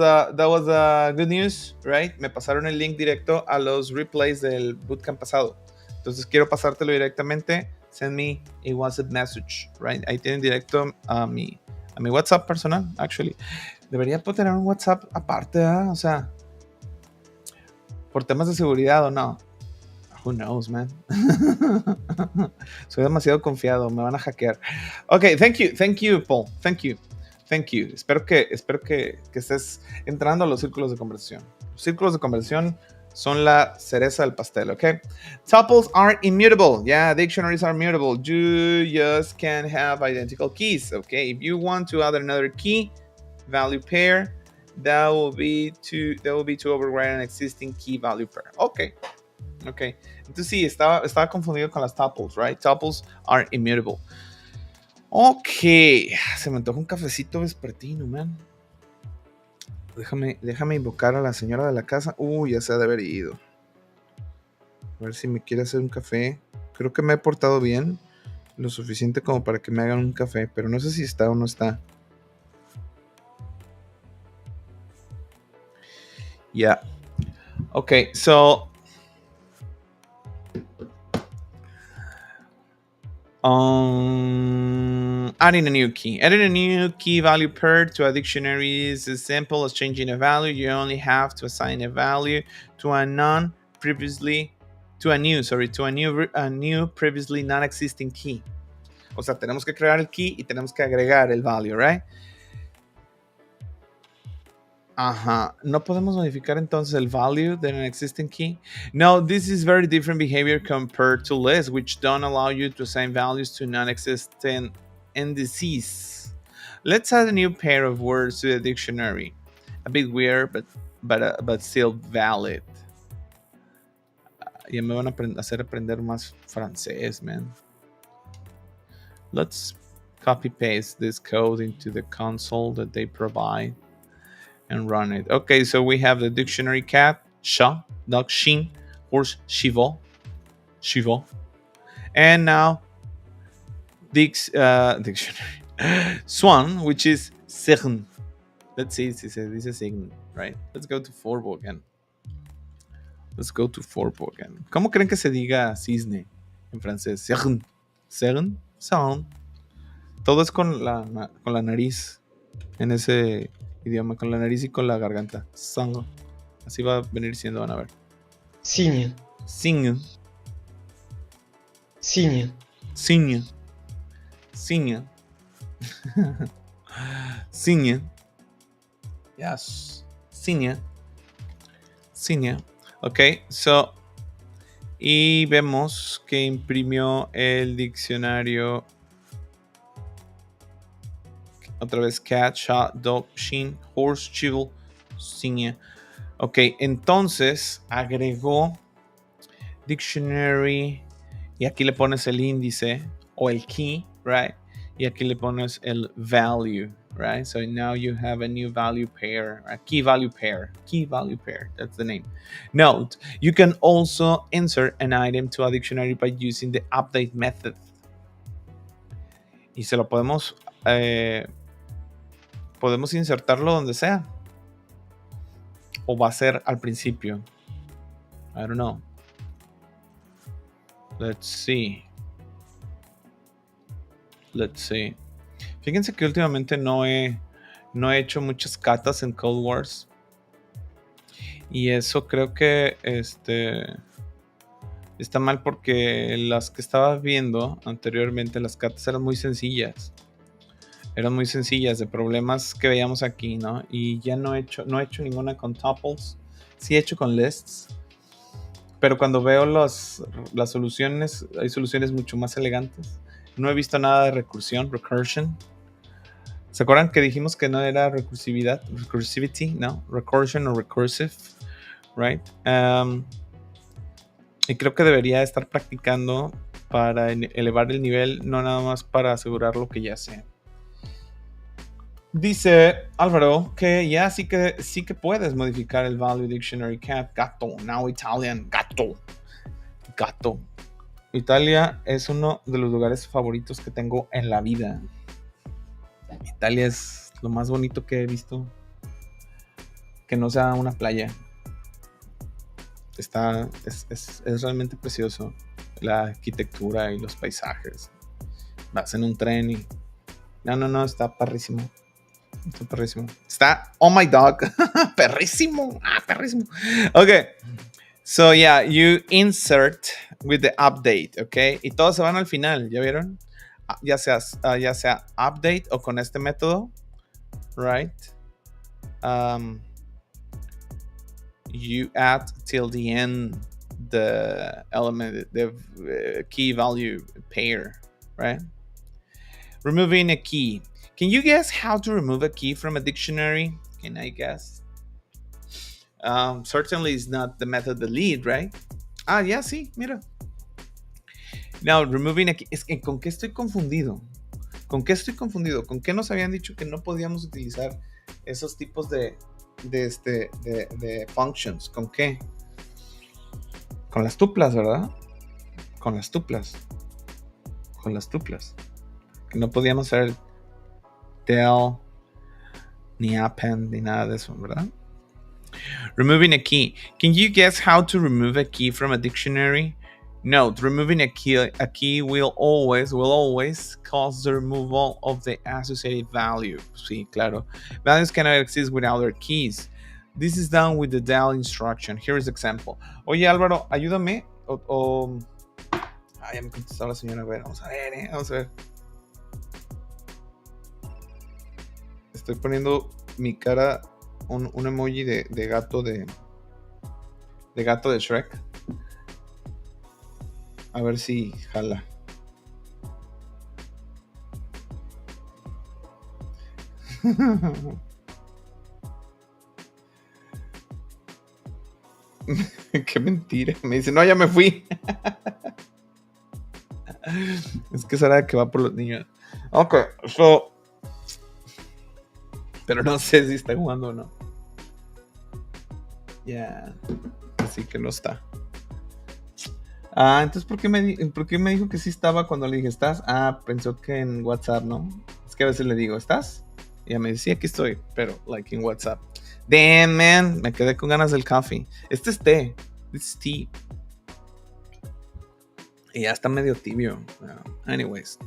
good news, right? Me pasaron el link directo a los replays del bootcamp pasado. Entonces quiero pasártelo directamente. Send me a WhatsApp message, right? Ahí tienen directo a mi WhatsApp personal, actually. Debería tener un WhatsApp aparte, ¿eh? O sea, por temas de seguridad o no. Who knows, man? Soy demasiado confiado, me van a hackear. Ok, thank you, Paul. Thank you. Espero que estés entrando a los círculos de conversación. Los círculos de conversación son la cereza del pastel, okay? Tuples are immutable. Yeah, dictionaries are mutable. You just can't have identical keys, okay? If you want to add another key value pair, that will be to override an existing key value pair. Okay. Okay. Entonces sí, estaba confundido con las tuples, right? Tuples are immutable. Ok. Se me antoja un cafecito vespertino, man. Déjame invocar a la señora de la casa. Ya se ha de haber ido. A ver si me quiere hacer un café. Creo que me he portado bien. Lo suficiente como para que me hagan un café. Pero no sé si está o no está. Yeah. Okay, so adding a new key. Adding a new key value pair to a dictionary is as simple as changing a value. You only have to assign a value to a new previously non-existing key. O sea, tenemos que crear el key y tenemos que agregar el value, right? Ajá. No podemos modificar entonces el value de an existing key. No, this is very different behavior compared to lists, which don't allow you to assign values to non-existent indices. Let's add a new pair of words to the dictionary. A bit weird, but still valid. Ya me van a hacer aprender más francés, man. Let's copy paste this code into the console that they provide and run it. Okay, so we have the dictionary cat, sha, dog, shin, horse, shivo, and now dictionary swan, which is sign. Let's see, this is a sign, right? Let's go to Forbo again. ¿Cómo creen que se diga cisne en francés? Sign, sound. Todo es con la nariz en ese idioma, con la nariz y con la garganta. Sang. Así va a venir siendo, van a ver. Signe. Signe. Signe. Signe. Signe. Signe. Yes. Signe. Signe. Ok, so. Y vemos que imprimió el diccionario. Otra vez cat, shot, dog, shin, horse, chival, signe. Ok, entonces agregó dictionary y aquí le pones el índice o el key, right? Y aquí le pones el value, right? So now you have a new value pair, a key value pair, that's the name. Note, you can also insert an item to a dictionary by using the update method. Y se lo podemos insertarlo donde sea. O va a ser al principio. I don't know. Let's see. Fíjense que últimamente no he hecho muchas catas en Code Wars. Y eso creo que está mal porque las que estaba viendo anteriormente, las catas eran muy sencillas. De problemas que veíamos aquí, ¿no? Y ya no he hecho ninguna con tuples. Sí he hecho con lists. Pero cuando veo las soluciones, hay soluciones mucho más elegantes. No he visto nada de recursion. ¿Se acuerdan que dijimos que no era recursivity, no? Recursion o recursive, right? Y creo que debería estar practicando para elevar el nivel, no nada más para asegurar lo que ya sé. Dice Álvaro que ya sí que puedes modificar el value dictionary cat, gato, now Italian, gato. Italia es uno de los lugares favoritos que tengo en la vida. Italia es lo más bonito que he visto. Que no sea una playa. Es realmente precioso. La arquitectura y los paisajes. Vas en un tren y... No, está perrísimo. Está, oh my dog. perrísimo. Okay. So yeah, you insert with the update, okay? Y todos se van al final, ¿ya vieron? Ya sea update o con este método, right? you add till the end the element, the key value pair, right? Removing a key. Can you guess how to remove a key from a dictionary? Can I guess? Certainly it's not the method delete, right? Ah, ya sí, mira. Now, removing a key. Es que, ¿con qué estoy confundido? ¿Con qué estoy confundido? ¿Con qué nos habían dicho que no podíamos utilizar esos tipos de functions? ¿Con qué? Con las tuplas, ¿verdad? Con las tuplas. Con las tuplas. Que no podíamos hacer del, ni append, ni nada de eso, ¿verdad? Removing a key. Can you guess how to remove a key from a dictionary? Note, removing a key will always cause the removal of the associated value. Sí, claro. Values cannot exist without their keys. This is done with the del instruction. Here is example. Oye, Álvaro, ayúdame. Ya me contestó la señora. A ver, vamos a ver, vamos a ver. Estoy poniendo mi cara, un emoji de gato de gato de Shrek. A ver si jala. Qué mentira. Me dice, no, ya me fui. Es que será que va por los niños. Ok, so. Pero no sé si está jugando o no. Ya. Así que no está. Ah, entonces, ¿por qué me dijo que sí estaba cuando le dije, ¿estás? Ah, pensó que en WhatsApp, ¿no? Es que a veces le digo, ¿estás? Y ella me decía, aquí estoy, pero, like, en WhatsApp. Damn, man, me quedé con ganas del coffee. Este es té. This is tea. Y ya está medio tibio. Anyways.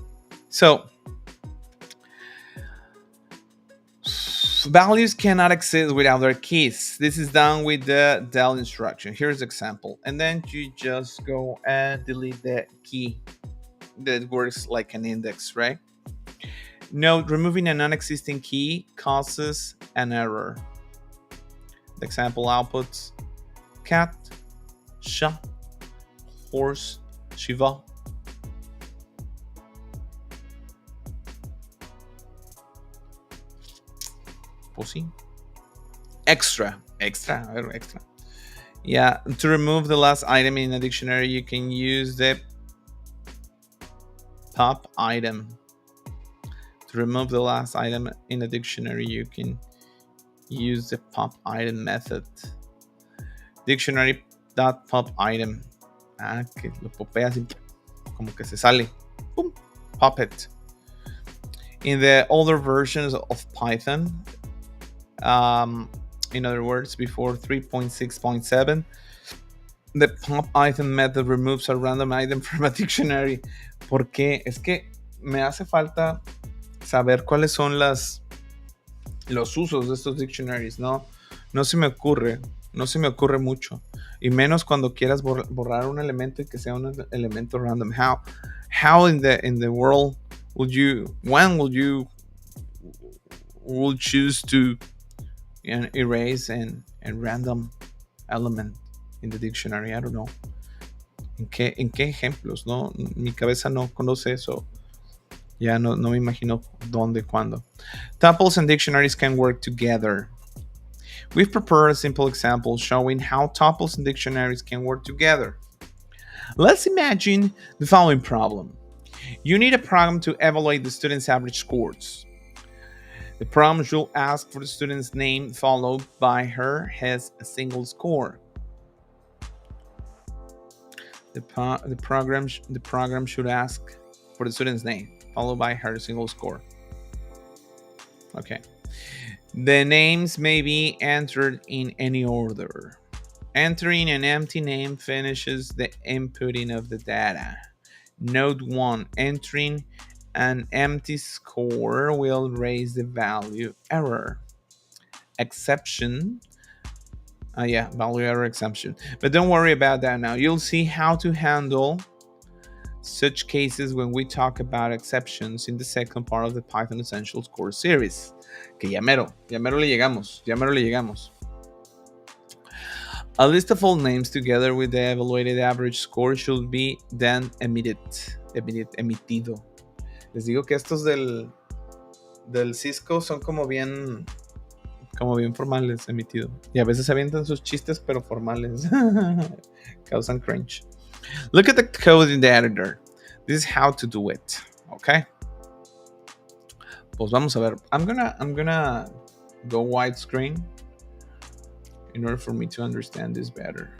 So, values cannot exist without their keys. This is done with the del instruction. Here's example. And then you just go and delete the key that works like an index, right? Note, removing a non-existing key causes an error. The example outputs cat, sha, horse, shiva. Pues sí. Extra. A ver, extra. Yeah, to remove the last item in a dictionary, you can use the pop item. To remove the last item in a dictionary, you can use the pop item method. Dictionary.pop item. Ah, que lo popeas y como que se sale. Boom, pop it. In the older versions of Python, in other words, before 3.6.7, the pop item method removes a random item from a dictionary. ¿Por qué? Es que me hace falta saber cuáles son los usos de estos dictionaries. No se me ocurre mucho, y menos cuando quieras borrar un elemento y que sea un elemento random. How in the world would you choose to erase an random element in the dictionary? I don't know. ¿En qué ejemplos? No, mi cabeza no conoce eso. Ya no me imagino dónde, cuándo. Tuples and dictionaries can work together. We've prepared a simple example showing how tuples and dictionaries can work together. Let's imagine the following problem. You need a program to evaluate the student's average scores. The program should ask for the student's name followed by his single score. The program should ask for the student's name followed by her single score. Okay. The names may be entered in any order. Entering an empty name finishes the inputting of the data. Note 1. Entering an empty score will raise the value error. Exception. Value error exception. But don't worry about that now. You'll see how to handle such cases when we talk about exceptions in the second part of the Python Essentials course series. Que ya mero le llegamos. A list of all names together with the evaluated average score should be then emitido. Les digo que estos del Cisco son como bien formales, emitido. Y a veces se avientan sus chistes, pero formales. Causan cringe. Look at the code in the editor. This is how to do it. Okay. Pues vamos a ver. I'm gonna go widescreen in order for me to understand this better.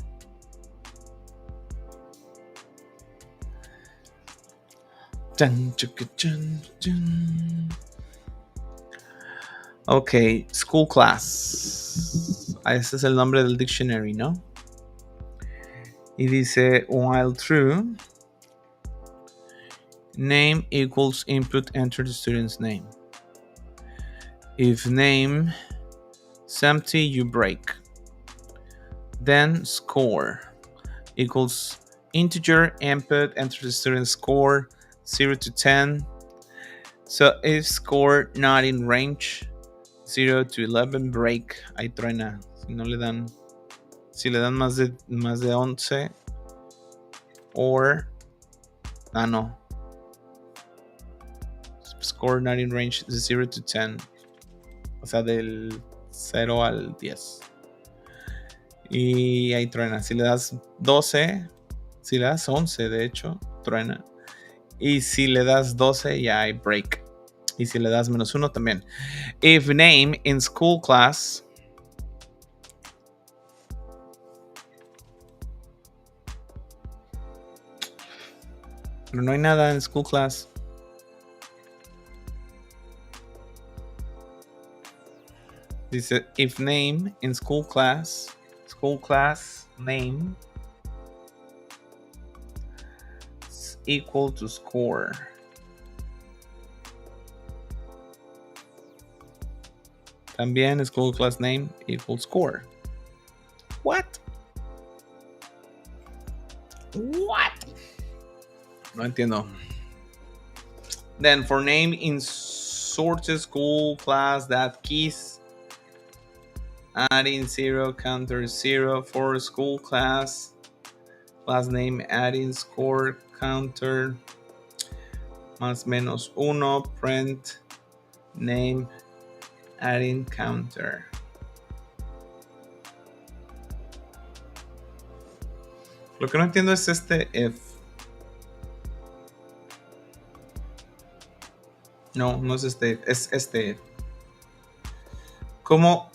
Dun, dun, dun. Ok, school class. Ese es el nombre del dictionary, ¿no? Y dice, while true, name equals input, enter the student's name. If name is empty, you break. Then score equals integer, input, enter the student's score, 0 to 10. So if score not in range, 0 to 11, break. Ahí truena. Si no le dan, si le dan más de 11, or, no. Score not in range, 0 to 10. O sea, del 0 al 10. Y ahí truena. Si le das 12, si le das 11, de hecho, truena. Y si le das 12, ya hay break. Y si le das menos 1 también. If name in school class pero no hay nada en school class. Dice if name in school class name is equal to score. También school class name equals score. What? No entiendo. Then for name in sorted school class that keys adding 0 counter 0 for school class name adding score counter más menos 1 print name adding counter. Lo que no entiendo es este if. No es este, es este. ¿Cómo?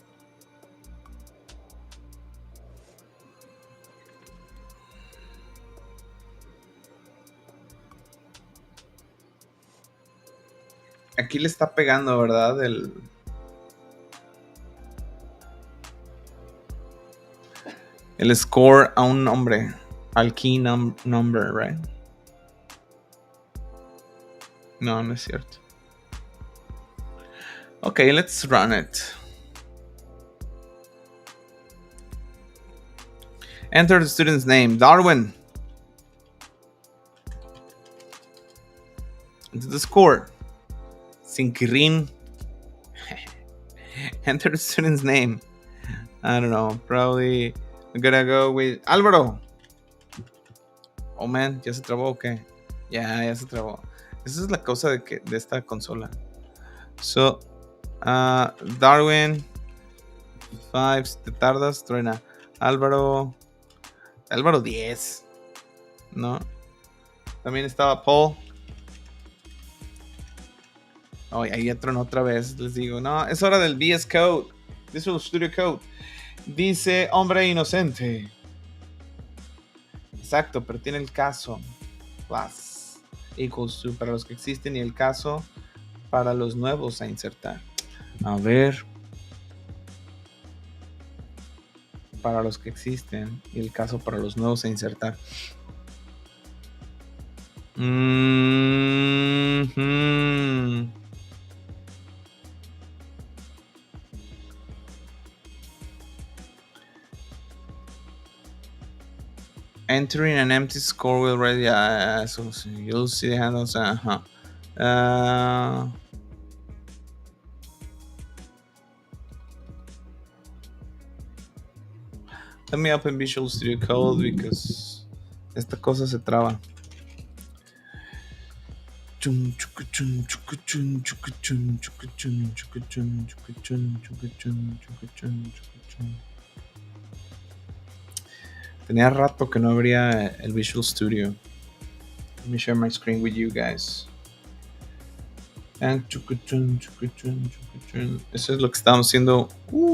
Aquí le está pegando, ¿verdad? El score a un nombre, al key number, right? No es cierto. Okay, let's run it. Enter the student's name, Darwin. Enter the score, Sinkirin. Enter the student's name. I don't know, probably I'm gonna go with Álvaro. Oh man, ¿ya se trabó o qué? Ya se trabó. Esa es la cosa de esta consola. So, Darwin, 5, te tardas, truena. Álvaro 10. ¿No? También estaba Paul. Oh, ahí ya tronó otra vez, les digo. No, es hora del VS Code. Visual Studio Code. Dice hombre inocente. Exacto, pero tiene el caso. Class equals to para los que existen y el caso para los nuevos a insertar. A ver. Para los que existen y el caso para los nuevos a insertar. Entering an empty score will ready. So you'll see the handles. Let me open Visual Studio Code because esta cosa se traba. Tenía rato que no abría el Visual Studio. Let me share my screen with you guys. Eso es lo que estábamos haciendo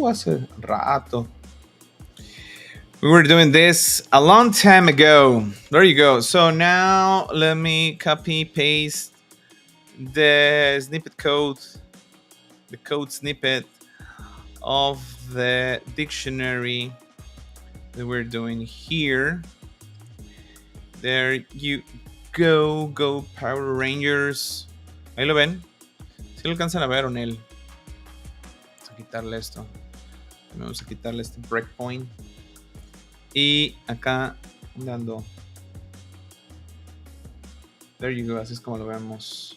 hace rato. We were doing this a long time ago. There you go. So now let me copy paste the snippet code, the code snippet of the dictionary that we're doing here. There you go. Go Power Rangers. Ahí lo ven. Si lo alcanzan a ver o no. Vamos a quitarle esto. Vamos a quitarle este breakpoint. Y acá dando. There you go. Así es como lo vemos.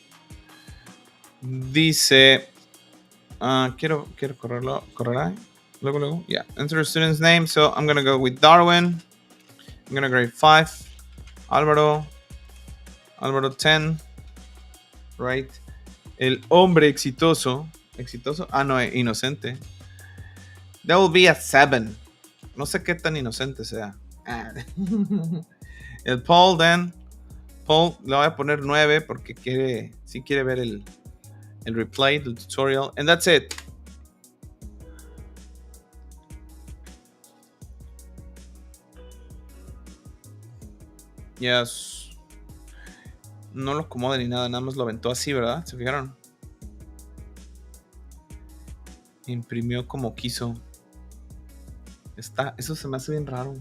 Dice. Quiero correrlo. ¿Correrá? Luego. Yeah. Enter a student's name. So I'm going to go with Darwin. I'm going to grade 5. Álvaro 10. Right. El hombre exitoso. ¿Exitoso? No, inocente. That will be a 7. No sé qué tan inocente sea. El Paul, then. Paul le voy a poner 9 porque sí quiere ver el replay del tutorial. And that's it. Yes. No lo acomoda ni nada, nada más lo aventó así, ¿verdad? ¿Se fijaron? Imprimió como quiso. Eso se me hace bien raro.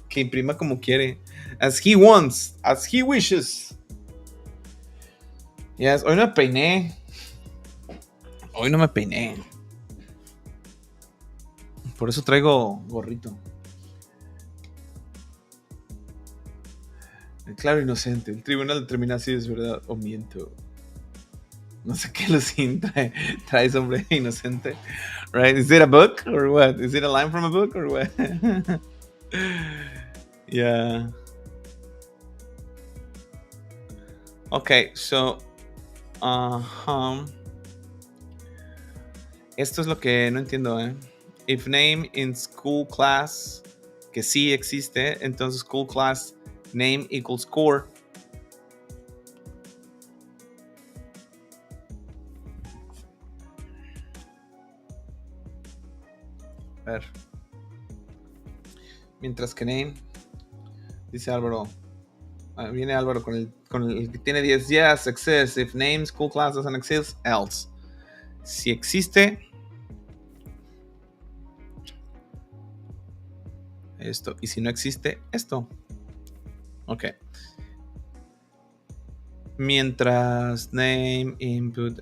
Que imprima como quiere. As he wants. As he wishes. Yes, hoy no me peiné. Por eso traigo gorrito. Claro, inocente. El tribunal determina si es verdad o miento. No sé qué Lucín trae hombre inocente. Right? Is it a book or what? Is it a line from a book or what? Yeah. Okay, so esto es lo que no entiendo, If name in school class, que sí existe, entonces school class name equals score. A ver. Mientras que name, dice Álvaro. Viene Álvaro con el que tiene 10. Yes, exists. If name school class doesn't exist, else. Si existe, esto. Y si no existe, esto. Ok. Mientras name, input,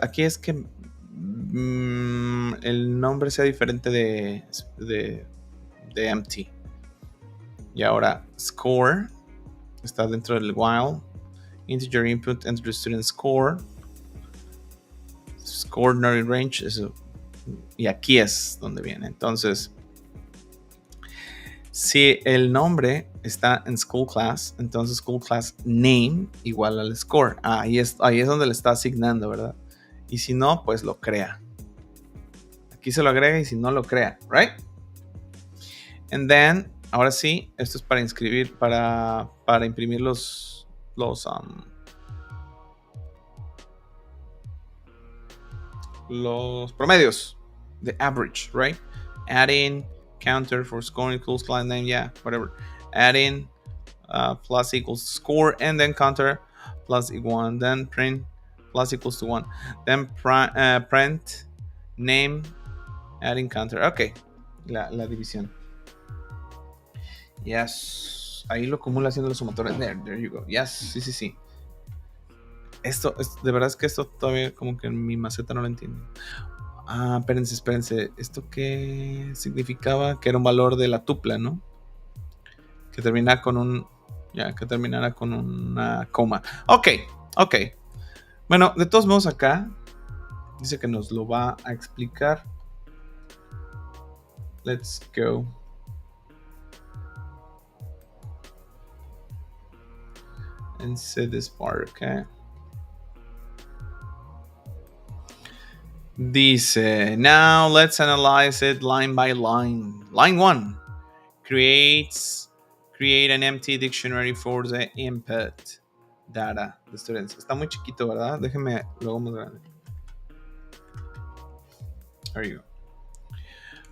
aquí es que el nombre sea diferente de empty. Y ahora score está dentro del while. Integer input, enter the student score. Score not in range. Eso. Y aquí es donde viene. Entonces, si el nombre está en school class, entonces school class name igual al score. Ahí es donde le está asignando, ¿verdad? Y si no, pues lo crea. Aquí se lo agrega y si no, lo crea, right? And then, ahora sí, esto es para inscribir, para imprimir los promedios. The average, right? Add in counter for scoring equals class name, yeah, whatever. Add in plus equals score, and then counter plus equal 1. Then print plus equals to 1. Then print name, adding counter. Ok, la división. Yes. Ahí lo acumula haciendo los sumatores. There you go. Yes, sí. Esto, de verdad es que esto todavía como que en mi maceta no lo entiendo. Espérense. ¿Esto qué significaba? Que era un valor de la tupla, ¿no? Que terminara con una coma. Ok. Bueno, de todos modos acá Dice que nos lo va a explicar. Let's go. And see this part, okay? Dice, now let's analyze it line by line. Line 1. Create an empty dictionary for the input data the students. Está muy chiquito, ¿verdad? Déjeme luego más grande. There you go.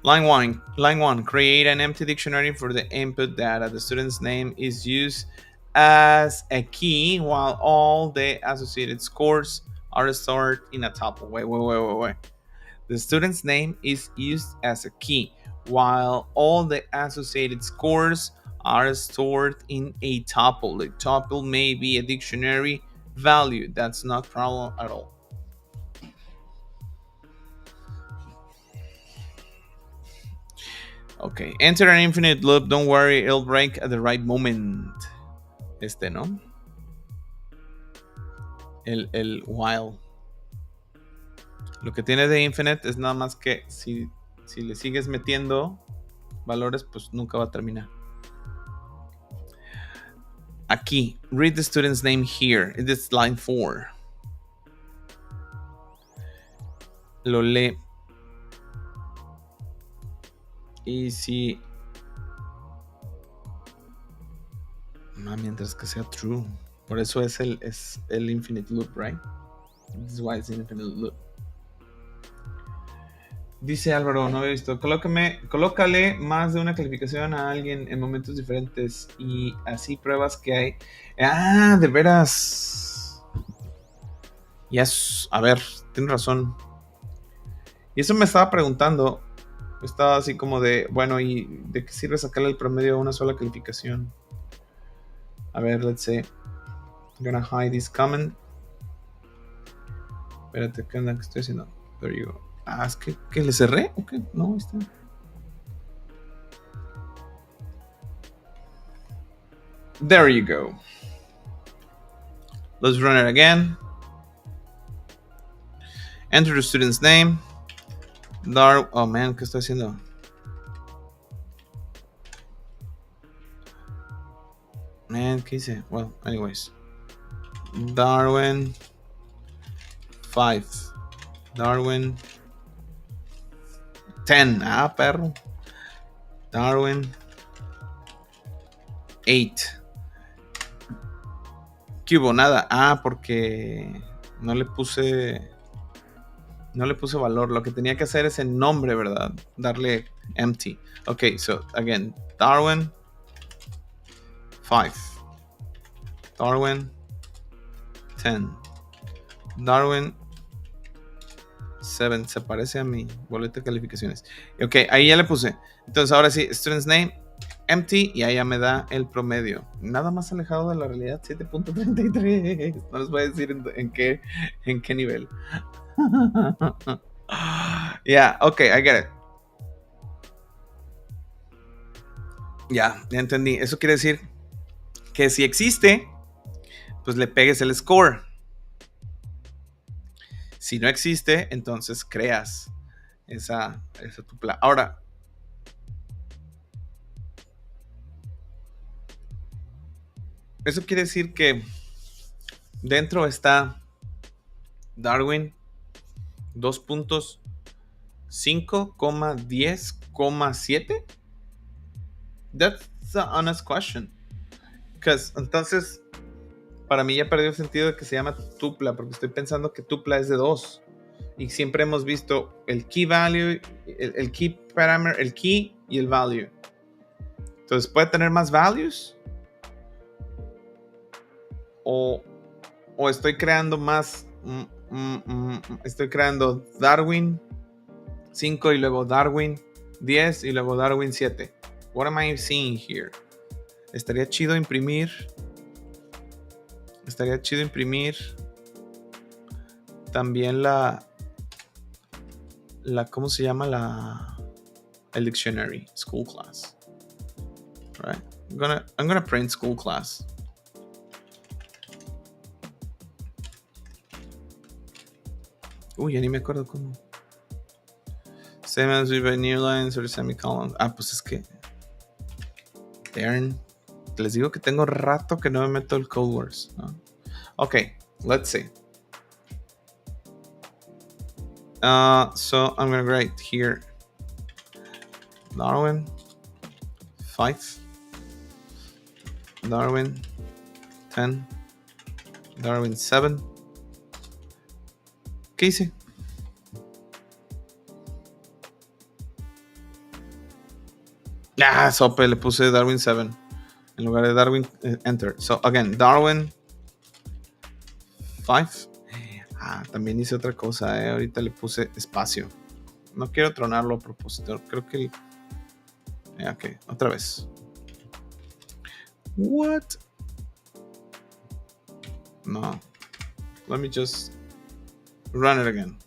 Line 1. Create an empty dictionary for the input data. The student's name is used as a key while all the associated scores are stored in a tuple. Wait. The student's name is used as a key while all the associated scores are stored in a tuple. The tuple may be a dictionary value. That's not a problem at all. Okay, enter an infinite loop. Don't worry, it'll break at the right moment. ¿No? El while. Lo que tiene de infinite es nada más que si le sigues metiendo valores, pues nunca va a terminar. Aquí, read the student's name here. It is line 4. Lo lee. Y si... mientras que sea true. Por eso es el infinite loop, right? This is why it's infinite loop. Dice Álvaro, no había visto. Colócale más de una calificación a alguien en momentos diferentes y así pruebas que hay. Ah, de veras. Yes. A ver, tienes razón. Y eso me estaba preguntando. Estaba así como de, bueno, ¿y de qué sirve sacarle el promedio a una sola calificación? A ver, let's say. I'm gonna hide this comment. Espérate, ¿qué onda? ¿Qué estoy haciendo? There you go. Ah, es que le cerré. Ok, no, ahí está. There you go. Let's run it again. Enter the student's name. Oh man, ¿qué estoy haciendo? Man, ¿qué hice? Well, anyways. Darwin 5. Darwin 10. Ah, perro. Darwin 8. ¿Qué hubo? Nada. Ah, porque no le puse valor. Lo que tenía que hacer es el nombre, ¿verdad? Darle empty. Ok, so again, Darwin 5. Darwin 10. Darwin 7. Se parece a mi boleta de calificaciones. Ok, ahí ya le puse. Entonces ahora sí, student's name, empty, y ahí ya me da el promedio. Nada más alejado de la realidad, 7.33. No les voy a decir en qué nivel. Yeah, okay, I get it. Ya entendí. Eso quiere decir que si existe, pues le pegues el score. Si no existe, entonces creas esa tupla. Ahora, eso quiere decir que dentro está Darwin 2.5,10,7. That's an honest question. Because entonces, para mí ya perdió el sentido de que se llama tupla, porque estoy pensando que tupla es de 2. Y siempre hemos visto el key value, el key parameter, el key y el value. Entonces, ¿puede tener más values? O estoy creando más... estoy creando Darwin 5 y luego Darwin 10 y luego Darwin 7. What am I seeing here? Estaría chido imprimir también ¿cómo se llama? El dictionary, school class. Right? I'm gonna print school class. Uy, ya ni me acuerdo cómo. Same as with new lines or semicolons. Pues es que. Darn. Les digo que tengo rato que no me meto el code words, ¿no? Okay, let's see. So I'm gonna write here Darwin 5, Darwin 10, Darwin 7. ¿Qué hice? Sope, le puse Darwin 7 en lugar de Darwin, enter. So again, Darwin 5. También hice otra cosa, ahorita le puse espacio. No quiero tronarlo a propósito, creo que... Ok, otra vez. What? No. Let me just run it again.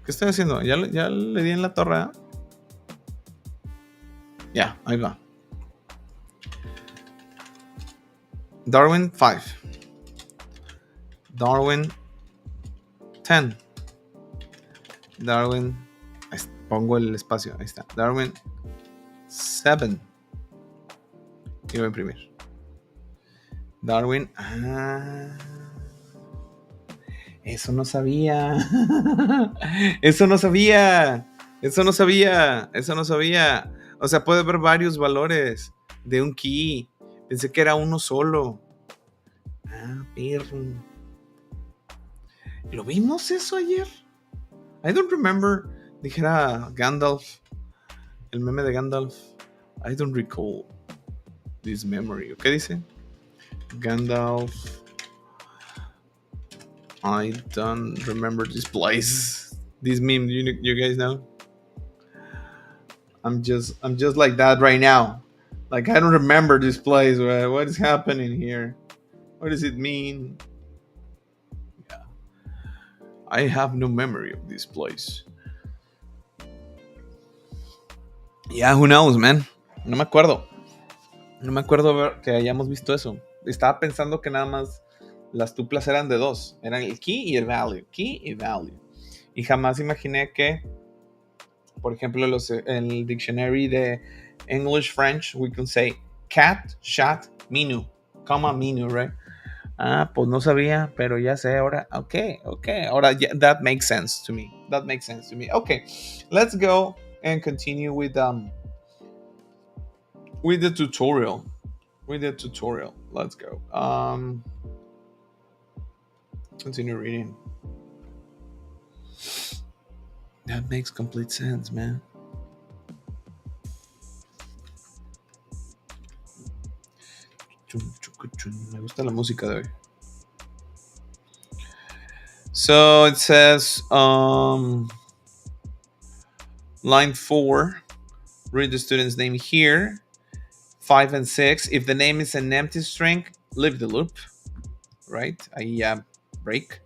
¿Qué estoy haciendo? ¿Ya le di en la torre? Ya, ahí va. Darwin 5. Darwin 10. Darwin... Pongo el espacio, ahí está. Darwin 7. Y voy a imprimir. Darwin... Eso no sabía. Eso no sabía. O sea, puede haber varios valores de un key. Pensé que era uno solo. Perro. ¿Lo vimos eso ayer? I don't remember. Dijera Gandalf. El meme de Gandalf. I don't recall this memory. ¿Qué dice? Gandalf. I don't remember this place. This meme, you guys know? I'm just like that right now. Like, I don't remember this place. What is happening here? What does it mean? Yeah. I have no memory of this place. Yeah, who knows, man? No me acuerdo. Que hayamos visto eso. Estaba pensando que nada más las tuplas eran de dos. Eran el key y el value. Key y value. Y jamás imaginé que, por ejemplo, en el dictionary de English French, we can say cat, chat, minu, comma, minu, right? Pues no sabía, pero ya sé ahora. Okay. Ahora, that makes sense to me. Okay, let's go and continue with the tutorial. Let's go. Continue reading. That makes complete sense, man. Me gusta la música de hoy. So it says, line 4, read the student's name here. 5 and 6. If the name is an empty string, leave the loop. Right? Ahí ya break.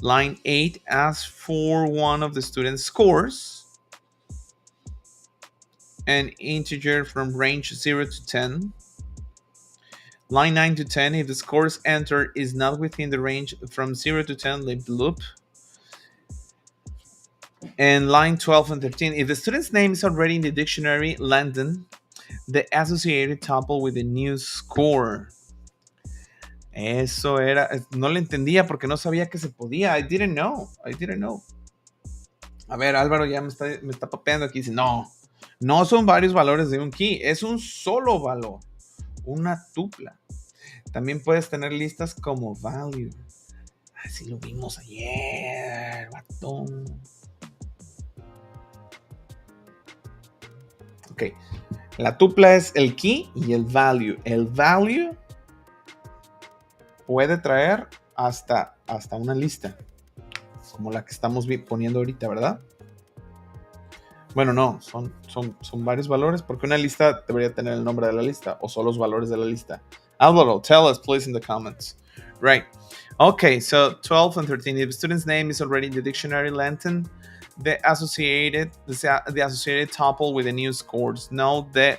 Line 8 asks for one of the student's scores. An integer from range 0 to 10. Line 9 to 10, if the scores entered is not within the range from 0 to 10, leave the loop. And line 12 and 13, if the student's name is already in the dictionary, lengthen the associated tuple with the new score. Eso era, no lo entendía porque no sabía que se podía. I didn't know. A ver, Álvaro ya me está papeando aquí. Dice, no son varios valores de un key, es un solo valor, una tupla. También puedes tener listas como value. Así lo vimos ayer, batón. Ok, la tupla es el key y el value. El value puede traer hasta una lista, como la que estamos poniendo ahorita, ¿verdad? Bueno, no, son varios valores, porque una lista debería tener el nombre de la lista, o solo los valores de la lista. Álvaro, tell us, please, in the comments. Right. Okay, so 12 and 13. If the student's name is already in the dictionary, lengthen the associated tuple with the new scores. Note the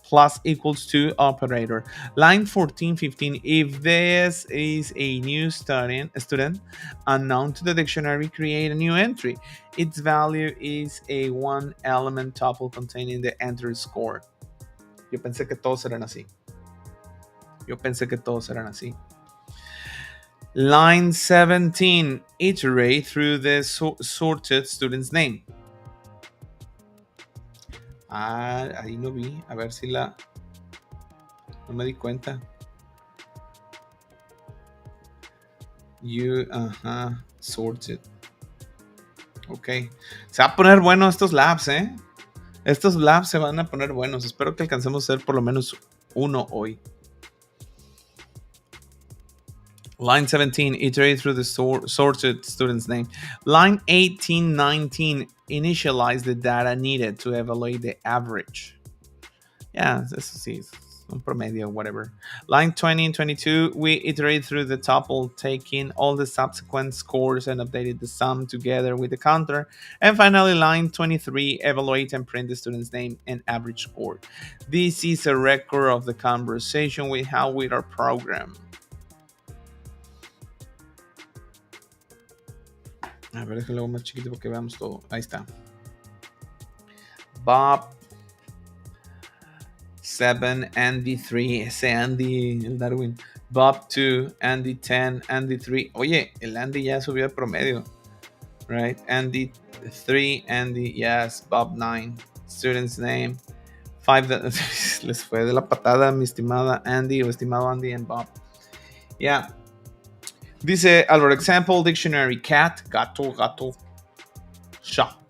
plus equals to operator. Line 14, 15. If this is a new student unknown to the dictionary, create a new entry. Its value is a one element tuple containing the entered score. Yo pensé que todos eran así. Line 17. Iterate through the sorted student's name. Ahí no vi. A ver si no me di cuenta. Sorted. Ok. Se va a poner bueno estos labs, ¿eh? Estos labs se van a poner buenos. Espero que alcancemos a hacer por lo menos uno hoy. Line 17, iterate through the sorted student's name. Line 18, 19, initialize the data needed to evaluate the average. Yeah, eso sí, un promedio, whatever. Line 20 and 22, we iterate through the tuple, taking all the subsequent scores and updated the sum together with the counter. And finally, line 23, evaluate and print the student's name and average score. This is a record of the conversation we have with our program. A ver, déjalo más chiquito porque veamos todo. Ahí está. Bob 7, Andy 3, ese Andy, el Darwin. Bob 2, Andy 10, Andy 3. Oye, el Andy ya subió el promedio. Right? Andy 3, Andy, yes. Bob 9, student's name. 5, les fue de la patada, mi estimada Andy o estimado Andy and Bob. Yeah. Dice Albert, example, dictionary, cat, gato, gato, shop.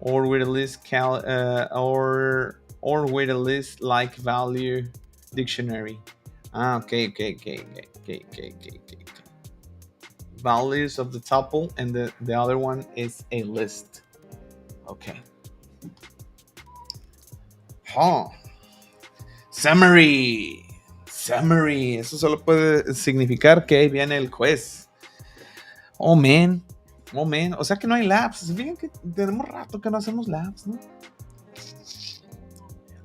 Or with a list or with a list like value dictionary. Okay. Values of the tuple, and the other one is a list. Okay. Summary. Eso solo puede significar que viene el juez. Oh man. O sea que no hay labs. Fíjense que tenemos rato que no hacemos labs, ¿no?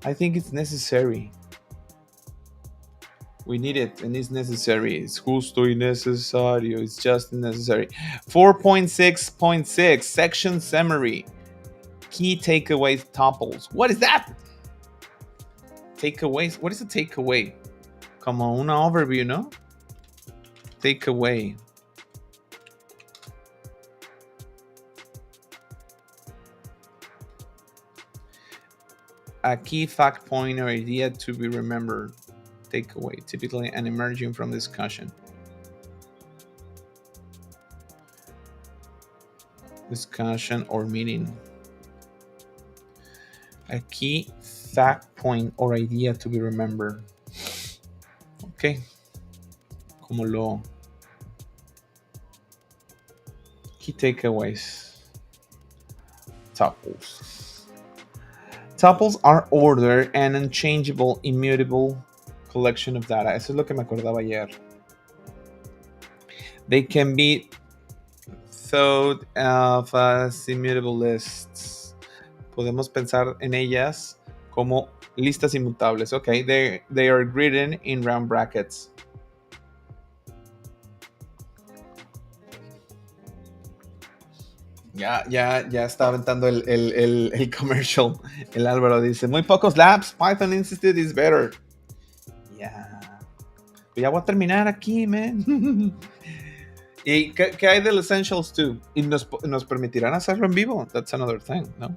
I think it's necessary. We need it, and it's necessary. It's justo y necesario. It's just necessary. 4.6.6, section summary. Key takeaways tuples. What is that? Takeaways? What is a takeaway? Como una overview, ¿no? Takeaway. A key fact point or idea to be remembered. Takeaway, typically an emerging from discussion. Discussion or meeting. A key fact point or idea to be remembered. Ok. Como lo. Key takeaways. Tuples. Tuples are ordered and unchangeable, immutable collection of data. Eso es lo que me acordaba ayer. They can be thought of as immutable lists. Podemos pensar en ellas como listas inmutables. Okay, they are written in round brackets. Ya está aventando el commercial. El Álvaro dice, muy pocos labs, Python Institute is better. Ya. Ya voy a terminar aquí, man. ¿Y qué hay del Essentials 2? ¿Y nos permitirán hacerlo en vivo? That's another thing, no?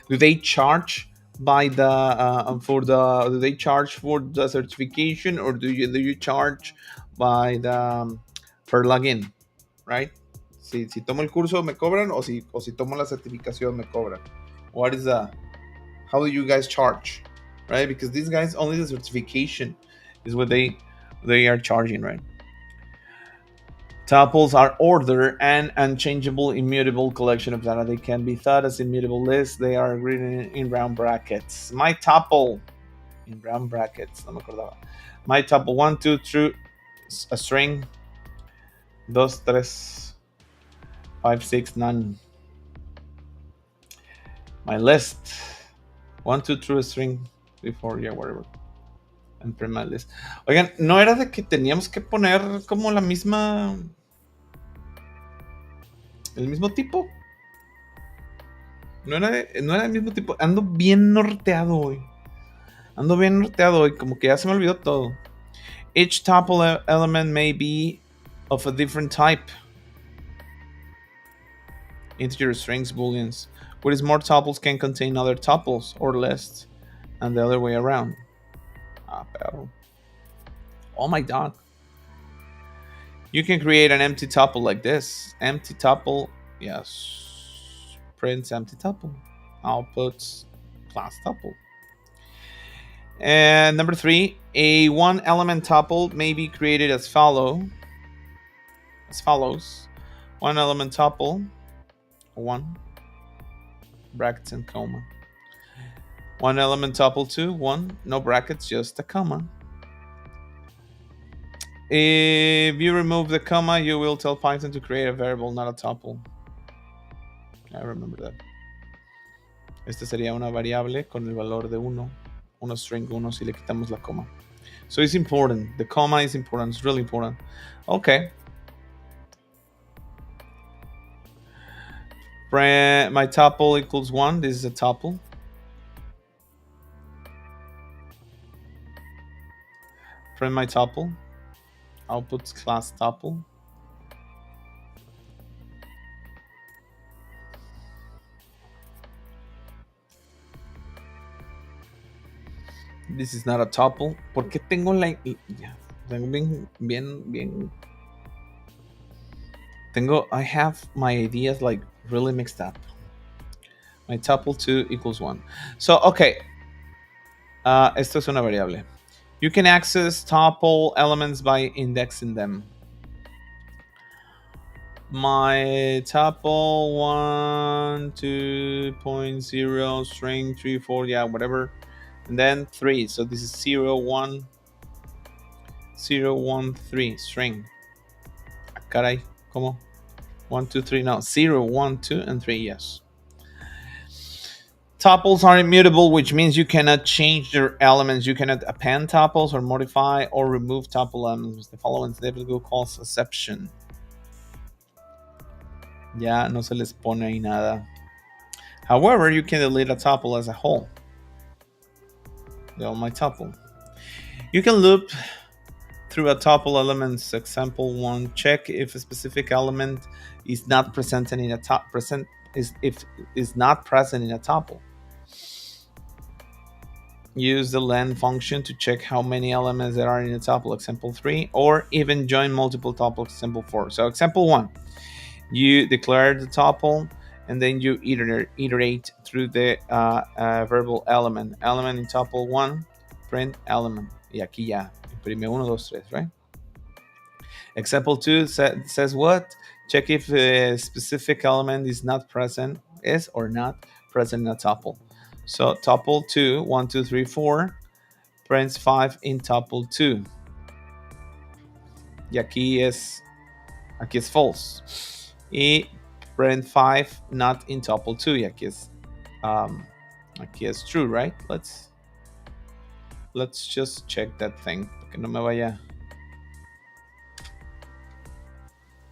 Do they charge by do they charge for the certification, or do you charge by the per login, right? Si tomo el curso me cobran, o si tomo la certificación me cobran. How do you guys charge, right? Because these guys, only the certification is what they are charging, right? Tuples are ordered and unchangeable, immutable collection of data. They can be thought as immutable lists. They are written in round brackets. My tuple in round brackets. No me acordaba. My tuple 1, 2, 3, a string. 2, 3, 5, 6, none. My list 1, 2, 3, a string. 3, 4, yeah, whatever. And print my list. Oigan, ¿no era de que teníamos que poner como la misma... el mismo tipo? No era el mismo tipo. Ando bien norteado hoy. Como que ya se me olvidó todo. Each tuple element may be of a different type. Integer strings, booleans. Whereas more tuples can contain other tuples or less, and the other way around. Pero. Oh my god. You can create an empty tuple like this. Empty tuple, yes. Prints empty tuple. Outputs class tuple. And number 3, a one element tuple may be created as follows. One element tuple, 1, brackets and comma. One element tuple 2, 1, no brackets, just a comma. If you remove the comma, you will tell Python to create a variable, not a tuple. I remember that. Este sería una variable con el valor de 1. Una string 1 si le quitamos la coma. So it's important. The comma is important. It's really important. Okay. My tuple equals 1. This is a tuple. Print my tuple. Outputs class tuple. This is not a tuple. ¿Por qué tengo la... ya, tengo bien... I have my ideas like really mixed up. My tuple 2 equals 1. So, okay. Esto es una variable. You can access tuple elements by indexing them. My tuple 1, 2.0, string 3, 4, yeah, whatever. And then 3. So this is 0, 1, 0, 1, 3, string. Caray, ¿cómo? 1, 2, 3, no. 0, 1, 2, and 3, yes. Tuples are immutable, which means you cannot change their elements. You cannot append tuples or modify or remove tuple elements. The following typically calls exception. Ya no se les pone ahí nada. However, you can delete a tuple as a whole. My tuple. You can loop through a tuple elements. Example 1. Check if a specific element is not present in a is not present in a tuple. Use the len function to check how many elements there are in a tuple. Example 3. Or even join multiple tuples. Example 4. So example 1. You declare the tuple, and then you iterate through the variable element. Element in tuple 1, print element. Y aquí ya, imprime 1, 2, 3, right? Example 2 says what? Check if a specific element is not present, is or not present in a tuple. So tuple 2, 1, 2, 3, 4, prints 5 in tuple 2. Y aquí es false. Y print 5 not in tuple 2. Y aquí es true, right? Let's just check that thing, que no me vaya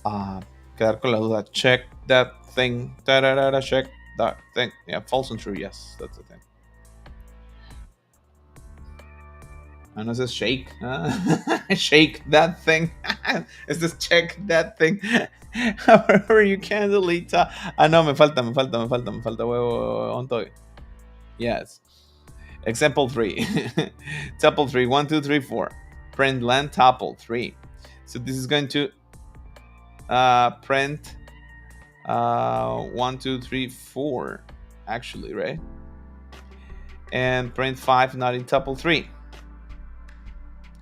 a quedar con la duda. Check that thing. Check that thing. Yeah, false and true. Yes, that's the thing. And it says shake. Shake that thing. It says check that thing. However, you can delete. No, me falta. Wait. Yes. Example 3. Tuple 3. 1, 2, 3, 4. Print len tuple 3. So this is going to print 1, 2, 3, 4. Actually, right? And print 5 not in tuple 3.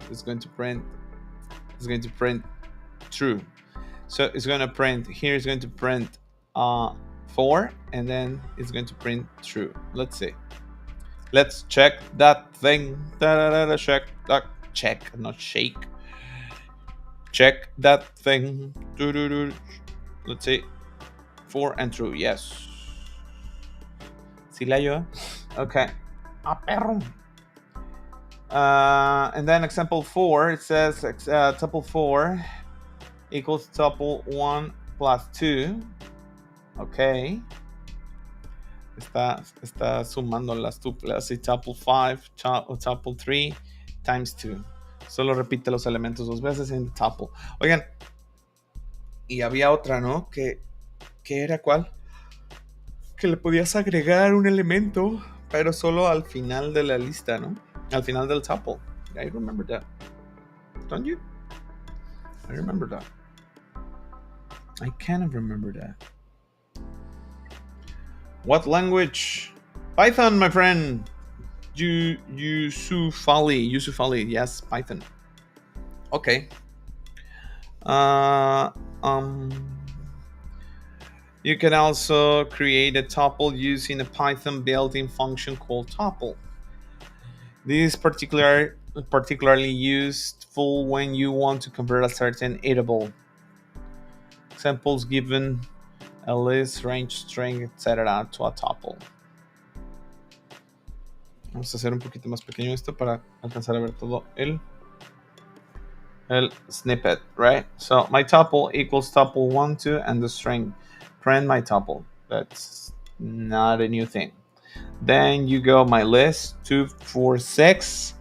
It's going to print true. So it's going to print here. It's going to print 4, and then it's going to print true. Let's see. Let's check that thing. Check, not shake. Check that thing. Let's see. 4 and true. Yes. ¿Sí la yo? Okay. Perro. And then example 4, it says tuple 4 equals tuple 1 plus 2. Ok. Está sumando las tuplas. Y tuple 5 o tuple 3 times 2. Solo repite los elementos 2 veces en tuple. Oigan, y había otra, ¿no? ¿Qué era cuál? Que le podías agregar un elemento, pero solo al final de la lista, ¿no? Al final del tuple. I remember that. Don't you? I remember that. I kind of remember that. What language? Python, my friend. Yusufali. Yes, Python. Okay. You can also create a tuple using a Python built-in function called tuple. This is particularly useful when you want to convert a certain iterable. Examples given a list, range, string, etc. to a tuple. Vamos a hacer un poquito más pequeño esto para alcanzar a ver todo el snippet, right? So my tuple equals tuple 1, 2, and the string. Print my tuple. That's not a new thing. Then you go my list 2, 4, 6.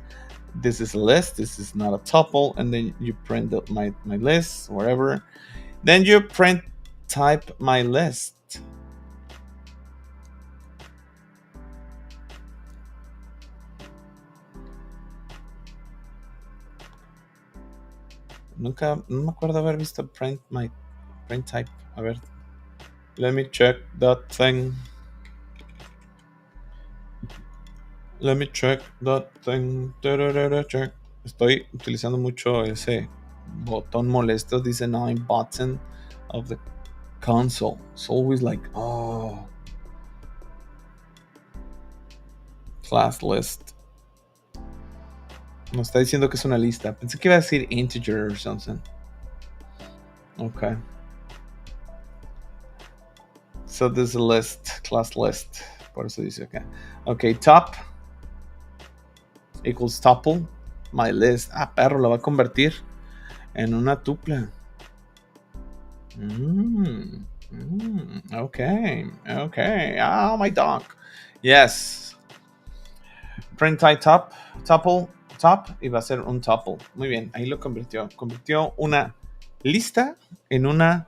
This is a list. This is not a tuple. And then you print my list, wherever. Then you print type my list. No me acuerdo haber visto print type. A ver. Let me check that thing. Check. Estoy utilizando mucho ese botón molesto. Dice now button of the console. It's always like, oh. Class list. Nos está diciendo que es una lista. Pensé que iba a decir integer or something. Okay. So this is a list, class list. Por eso dice acá. Okay, top equals tuple. My list. Perro, la va a convertir en una tupla. Okay. Oh, my dog. Yes. Print type tuple, top, y va a ser un tuple. Muy bien, ahí lo convirtió. Convirtió una lista en una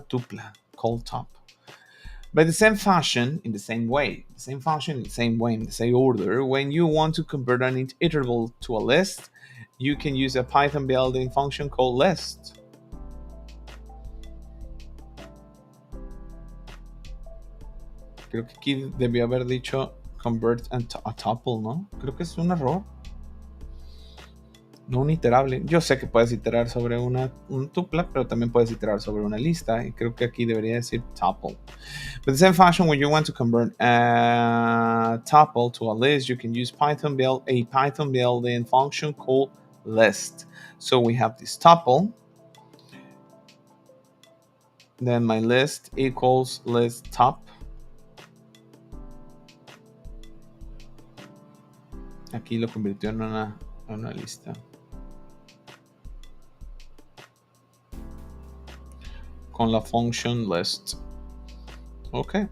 tupla called top. By the same fashion, in the same way, in the same order, when you want to convert an iterable to a list, you can use a Python built-in function called list. Creo que aquí debió haber dicho convert a tuple, ¿no? Creo que es un error. No un iterable. Yo sé que puedes iterar sobre un tupla, pero también puedes iterar sobre una lista. Y creo que aquí debería decir tuple. But the same fashion, when you want to convert a tuple to a list, you can use a Python built-in function called list. So we have this tuple. Then my list equals list top. Aquí lo convirtió en una lista. Con la function list. Ok.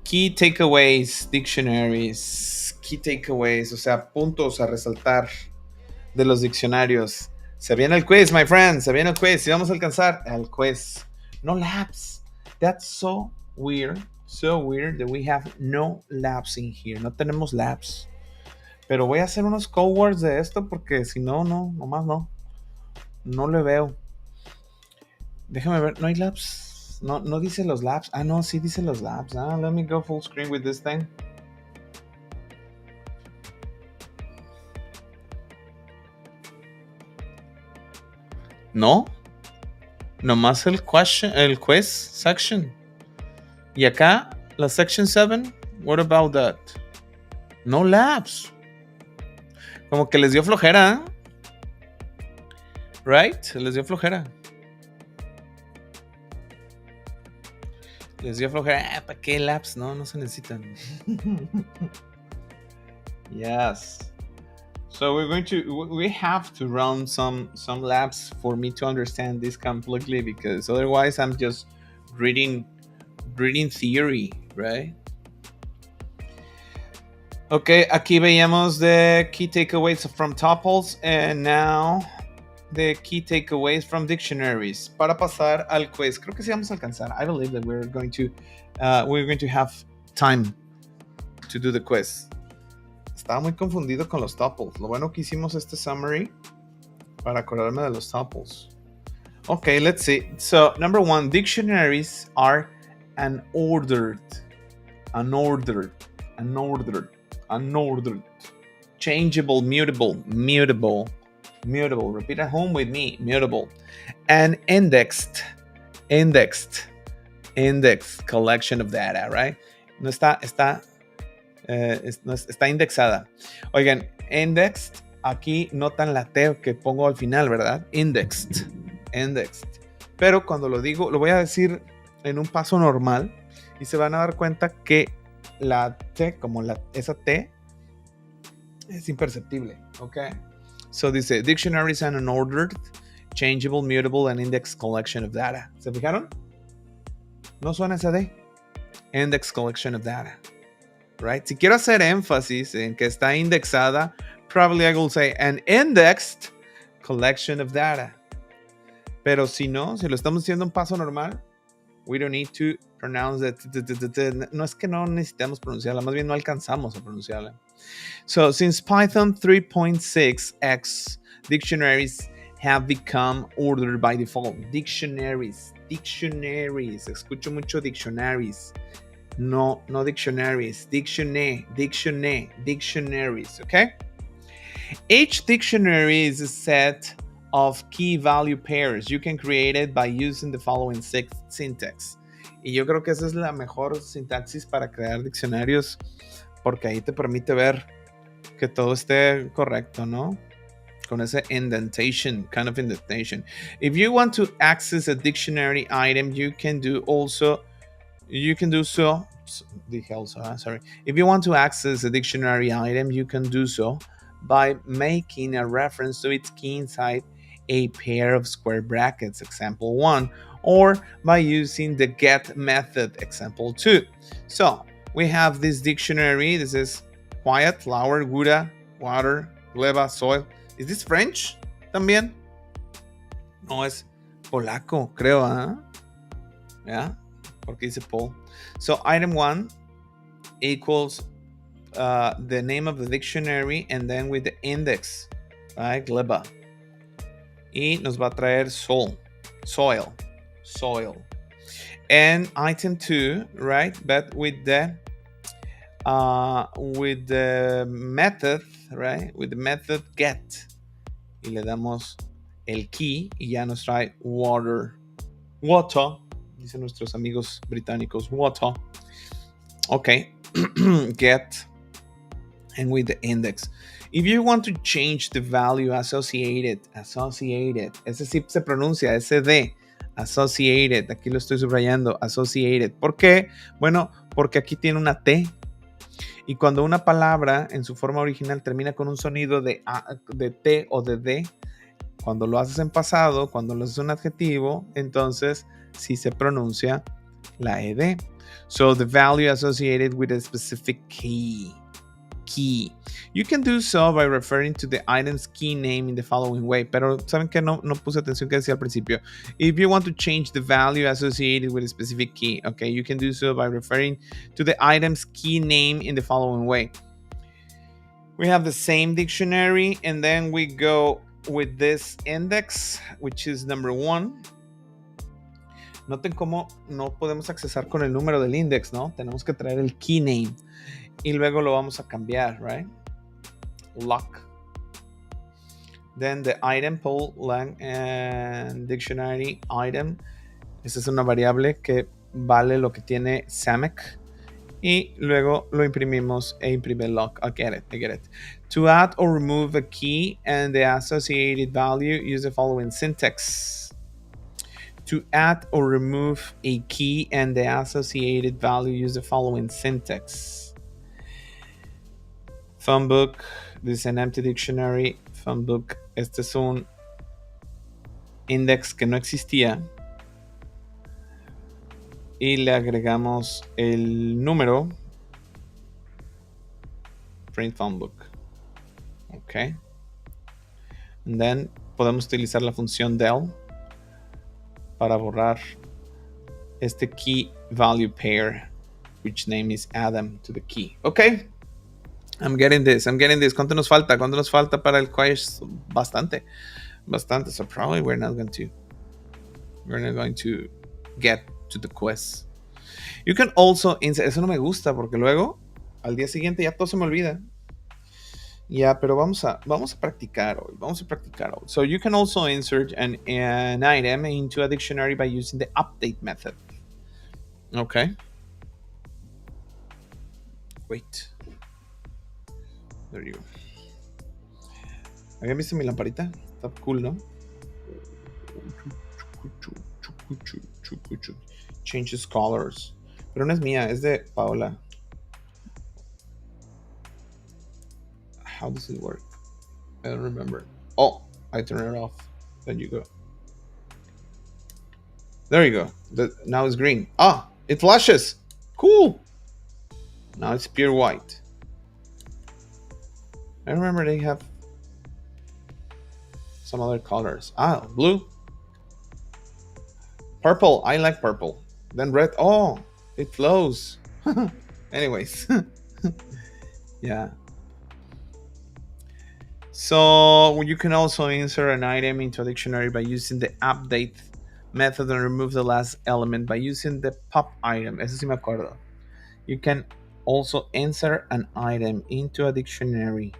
Key takeaways, dictionaries. Key takeaways, o sea, puntos a resaltar de los diccionarios. Se viene el quiz, my friend. Se viene el quiz. Si vamos a alcanzar el quiz. No labs. That's so weird. So weird that we have no labs in here. No tenemos labs. Pero voy a hacer unos code words de esto porque si no, nomás no. No le veo. Déjame ver. ¿No hay labs? No dice los labs. No, sí dice los labs. Let me go full screen with this thing. No. Nomás el quiz section. Y acá, la section 7. What about that? No labs. Como que les dio flojera, ¿eh? Right? Les dio flojera. Les dio flojera. ¿Para qué labs? No, no se necesitan. Yes. So we have to run some labs for me to understand this completely, because otherwise I'm just reading theory, right? Ok, aquí veíamos the key takeaways from tuples, and now the key takeaways from dictionaries. Para pasar al quiz, creo que sí vamos a alcanzar. I believe that we're going to have time to do the quiz. Estaba muy confundido con los tuples. Lo bueno que hicimos este summary para acordarme de los tuples. Okay, let's see. So, number one, dictionaries are unordered, changeable, mutable. Repeat at home with me, mutable. And indexed, collection of data, right? No está indexada. Oigan, indexed, aquí notan la T que pongo al final, ¿verdad? Indexed. Pero cuando lo digo, lo voy a decir en un paso normal y se van a dar cuenta que la T, como esa T, es imperceptible, ¿ok? So dice, dictionaries and unordered, changeable, mutable, and indexed collection of data. ¿Se fijaron? No suena esa D. Index collection of data. Right? Si quiero hacer énfasis en que está indexada, probably I will say an indexed collection of data. Pero si no, si lo estamos haciendo un paso normal, we don't need to pronounce it. No es que no necesitamos pronunciarla, más bien no alcanzamos a pronunciarla. So, since Python 3.6x, dictionaries have become ordered by default. Dictionaries. Escucho mucho dictionaries. No dictionaries. Dictionaries, okay? Each dictionary is a set of key value pairs. You can create it by using the following syntax. Y yo creo que esa es la mejor sintaxis para crear diccionarios, porque ahí te permite ver que todo esté correcto, ¿no? Con ese indentation. If you want to access a dictionary item, you can do so. If you want to access a dictionary item, you can do so by making a reference to its key inside a pair of square brackets, example 1, or by using the get method, example 2. So we have this dictionary. This is quiet, flower, Gouda, water, gleba, soil. Is this French también? No, es polaco, creo, ¿eh? Yeah, porque dice Paul. So item 1 equals the name of the dictionary and then with the index, right? Gleba. Y nos va a traer soil. And item 2, right? But with the method, right? With the method get. Y le damos el key y ya nos trae water. Dicen nuestros amigos británicos, water. Okay. Get. And with the index. If you want to change the value associated, ese sí se pronuncia, ese D, associated, aquí lo estoy subrayando, associated. ¿Por qué? Bueno, porque aquí tiene una T. Y cuando una palabra en su forma original termina con un sonido de T o de D, cuando lo haces en pasado, cuando lo haces un adjetivo, entonces sí se pronuncia la ED. So the value associated with a specific key. You can do so by referring to the item's key name in the following way. Pero saben que no puse atención que decía al principio. If you want to change the value associated with a specific key, okay, you can do so by referring to the item's key name in the following way. We have the same dictionary, and then we go with this index, which is number 1. Noten cómo no podemos accesar con el número del index, ¿no? Tenemos que traer el key name. Y luego lo vamos a cambiar, right? Lock. Then the item pool lang and dictionary item. Esa es una variable que vale lo que tiene SAMEC. Y luego lo imprimimos e imprime lock. I get it. To add or remove a key and the associated value, use the following syntax. To add or remove a key and the associated value, use the following syntax. Phone book, this is an empty dictionary. Phone book, este es un index que no existía. Y le agregamos el número. Print phone book. Ok. And then podemos utilizar la función del para borrar este key value pair, which name is Adam to the key. Ok. I'm getting this. ¿Cuánto nos falta? Para el quiz? Bastante. So probably we're not going to get to the quiz. You can also insert. Eso no me gusta porque luego al día siguiente ya todo se me olvida. Ya, pero vamos a practicar hoy. So you can also insert an item into a dictionary by using the update method. Okay. Wait. There you go. ¿Habían visto mi lamparita? Está cool, ¿no? Changes colors. Pero no es mía, es de Paola. How does it work? I don't remember. Oh, I turn it off. Then you go. There you go. Now it's green. Ah, it flashes. Cool. Now it's pure white. I remember they have some other colors. Ah, blue. Purple. I like purple. Then red. Oh, it flows. Anyways. Yeah. So you can also insert an item into a dictionary by using the update method and remove the last element by using the pop item. Eso sí me acuerdo. You can also insert an item into a dictionary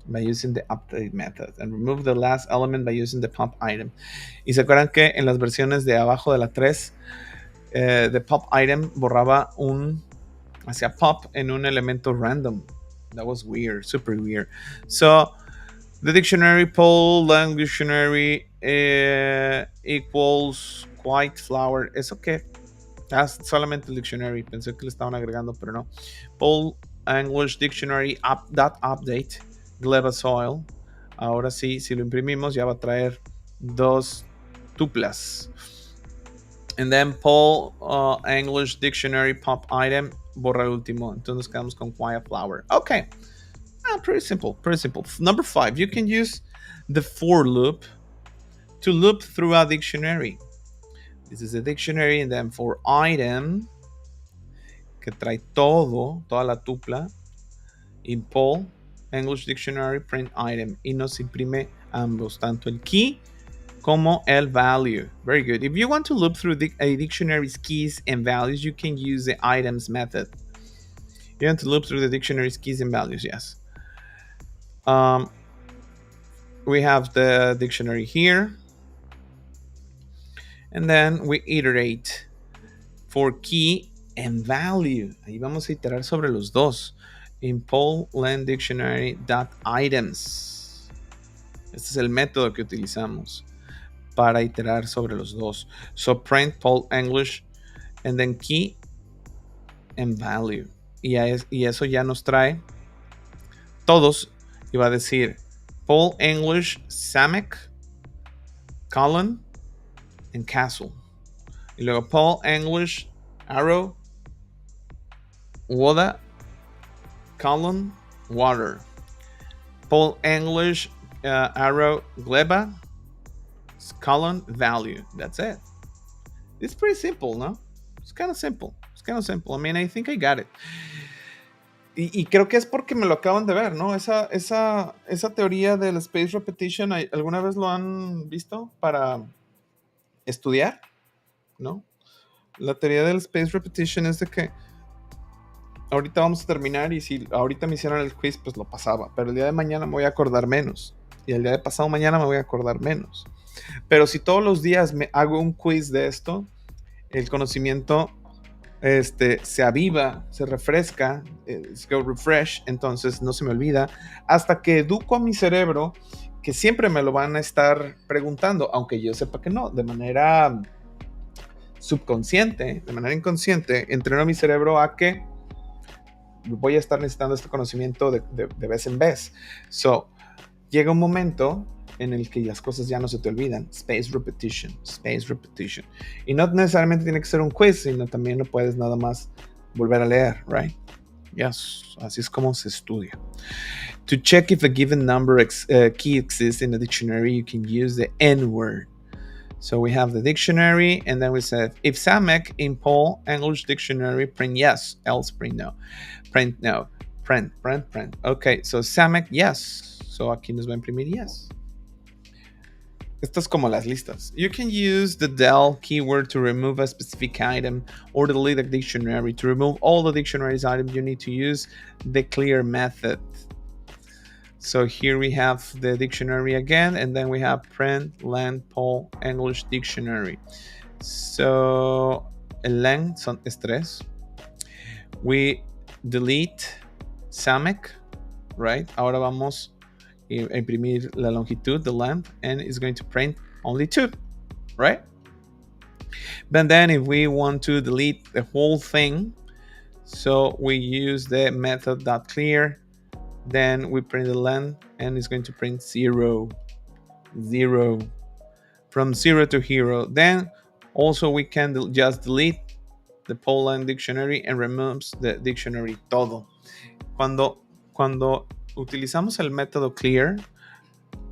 by using the update method and remove the last element by using the pop item. Y se acuerdan que en las versiones de abajo de la 3, the pop item borraba hacía pop en un elemento random. That was weird, super weird. So the dictionary poll, lang dictionary equals white flower. ¿Eso qué? Solamente el dictionary. Pensé que le estaban agregando, pero no. Poll English dictionary update gleba soil. Ahora sí, si lo imprimimos ya va a traer 2 tuplas. And then poll English dictionary pop item, borra el último. Entonces nos quedamos con quiet flower. Okay. Pretty simple. Number 5, you can use the for loop to loop through a dictionary. This is a dictionary, and then for item, que trae toda la tupla, in poll English dictionary print item, y nos imprime ambos, tanto el key como el value. Very good. If you want to loop through a dictionary's keys and values, you can use the items method. You want to loop through the dictionary's keys and values, yes. We have the dictionary here. And then we iterate for key and value. Ahí vamos a iterar sobre los dos. In poll len dictionary dot items. Este es el método que utilizamos para iterar sobre los dos. So print poll English and then key and value. Y eso ya nos trae todos. Y va a decir poll English Samek, colon, and castle. Y luego poll English arrow, water, colon, water. Poll English arrow gleba, colon, value. That's it. It's pretty simple, no? It's kind of simple. I mean, I think I got it. Y creo que es porque me lo acaban de ver, ¿no? Esa teoría del space repetition, ¿alguna vez lo han visto para estudiar? ¿No? La teoría del space repetition es de que ahorita vamos a terminar y si ahorita me hicieran el quiz, pues lo pasaba. Pero el día de mañana me voy a acordar menos. Y el día de pasado mañana me voy a acordar menos. Pero si todos los días me hago un quiz de esto, el conocimiento se aviva, se refresca, go refresh, entonces no se me olvida, hasta que educo a mi cerebro que siempre me lo van a estar preguntando, aunque yo sepa que no, de manera subconsciente, de manera inconsciente, entreno a mi cerebro a que voy a estar necesitando este conocimiento de vez en vez. So, llega un momento en el que las cosas ya no se te olvidan. Space repetition, space repetition. Y no necesariamente tiene que ser un quiz, sino también lo puedes nada más volver a leer, right? Yes, así es como se estudia. To check if a given number key exists in a dictionary, you can use the N word. So we have the dictionary, and then we said, if Samek in Paul English dictionary, print yes, else print no. Print no. Print. Okay, so Samek, yes. So aquí nos va a imprimir yes. Esto es como las listas. You can use the del keyword to remove a specific item or delete a dictionary. To remove all the dictionary's items, you need to use the clear method. So here we have the dictionary again, and then we have print, len, Paul, English dictionary. So el len es 3. We delete Samek, right? Ahora vamos a imprimir la longitud, the length, and it's going to print only 2, right? But then if we want to delete the whole thing, so we use the method.clear, then we print the length, and it's going to print 0, from 0 to hero. Then also we can just delete the Poland dictionary and removes the dictionary todo. Cuando utilizamos el método clear,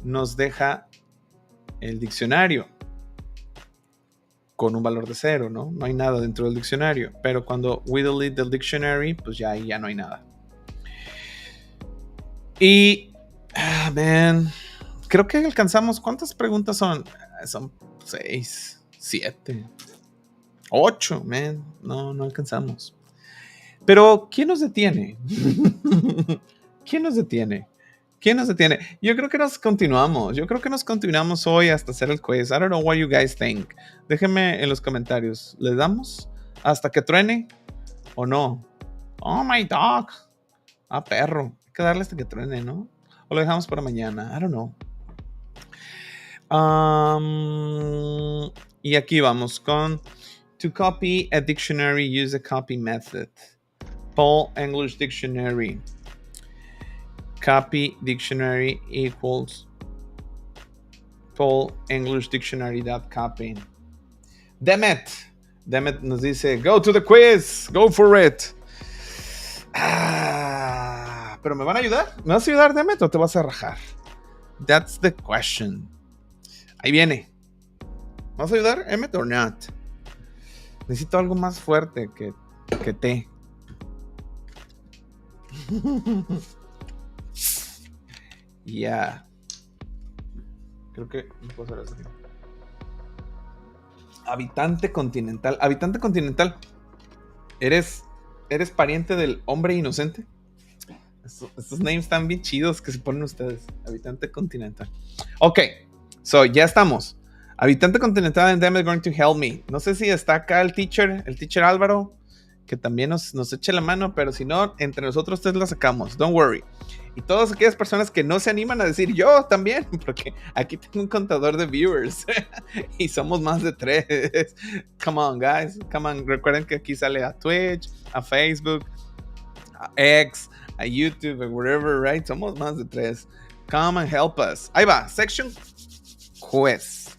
nos deja el diccionario con un valor de 0, ¿no? No hay nada dentro del diccionario. Pero cuando we delete the dictionary, pues ya ahí ya no hay nada. Y, man, creo que alcanzamos. ¿Cuántas preguntas son? Son 6, 7, 8, man. No alcanzamos. Pero, ¿quién nos detiene? ¿Quién nos detiene? Yo creo que nos continuamos hoy hasta hacer el quiz. I don't know what you guys think. Déjenme en los comentarios. ¿Le damos hasta que truene o no? Oh my dog. Perro. Hay que darle hasta que truene, ¿no? O lo dejamos para mañana. I don't know. Y aquí vamos con to copy a dictionary, use the copy method. Paul English Dictionary. Copy dictionary equals Paul English Dictionary.copy. Demet nos dice, go to the quiz, go for it. Pero ¿me van a ayudar? ¿Me vas a ayudar, Demet, o te vas a rajar? That's the question. Ahí viene. ¿Me vas a ayudar, Demet, or not? Necesito algo más fuerte que té. Yeah. Creo que no puedo hacer eso. Habitante continental. ¿Eres pariente del hombre inocente? Estos names están bien chidos que se ponen ustedes. Habitante continental. Ok, so ya estamos. Habitante continental, and them is going to help me. No sé si está acá el teacher Álvaro, que también nos eche la mano, pero si no, entre nosotros tres la sacamos. Don't worry. Y todas aquellas personas que no se animan a decir yo también, porque aquí tengo un contador de viewers y somos más de 3. Come on, guys. Come on. Recuerden que aquí sale a Twitch, a Facebook, a X, a YouTube, a wherever, right? Somos más de 3. Come and help us. Ahí va. Section quiz.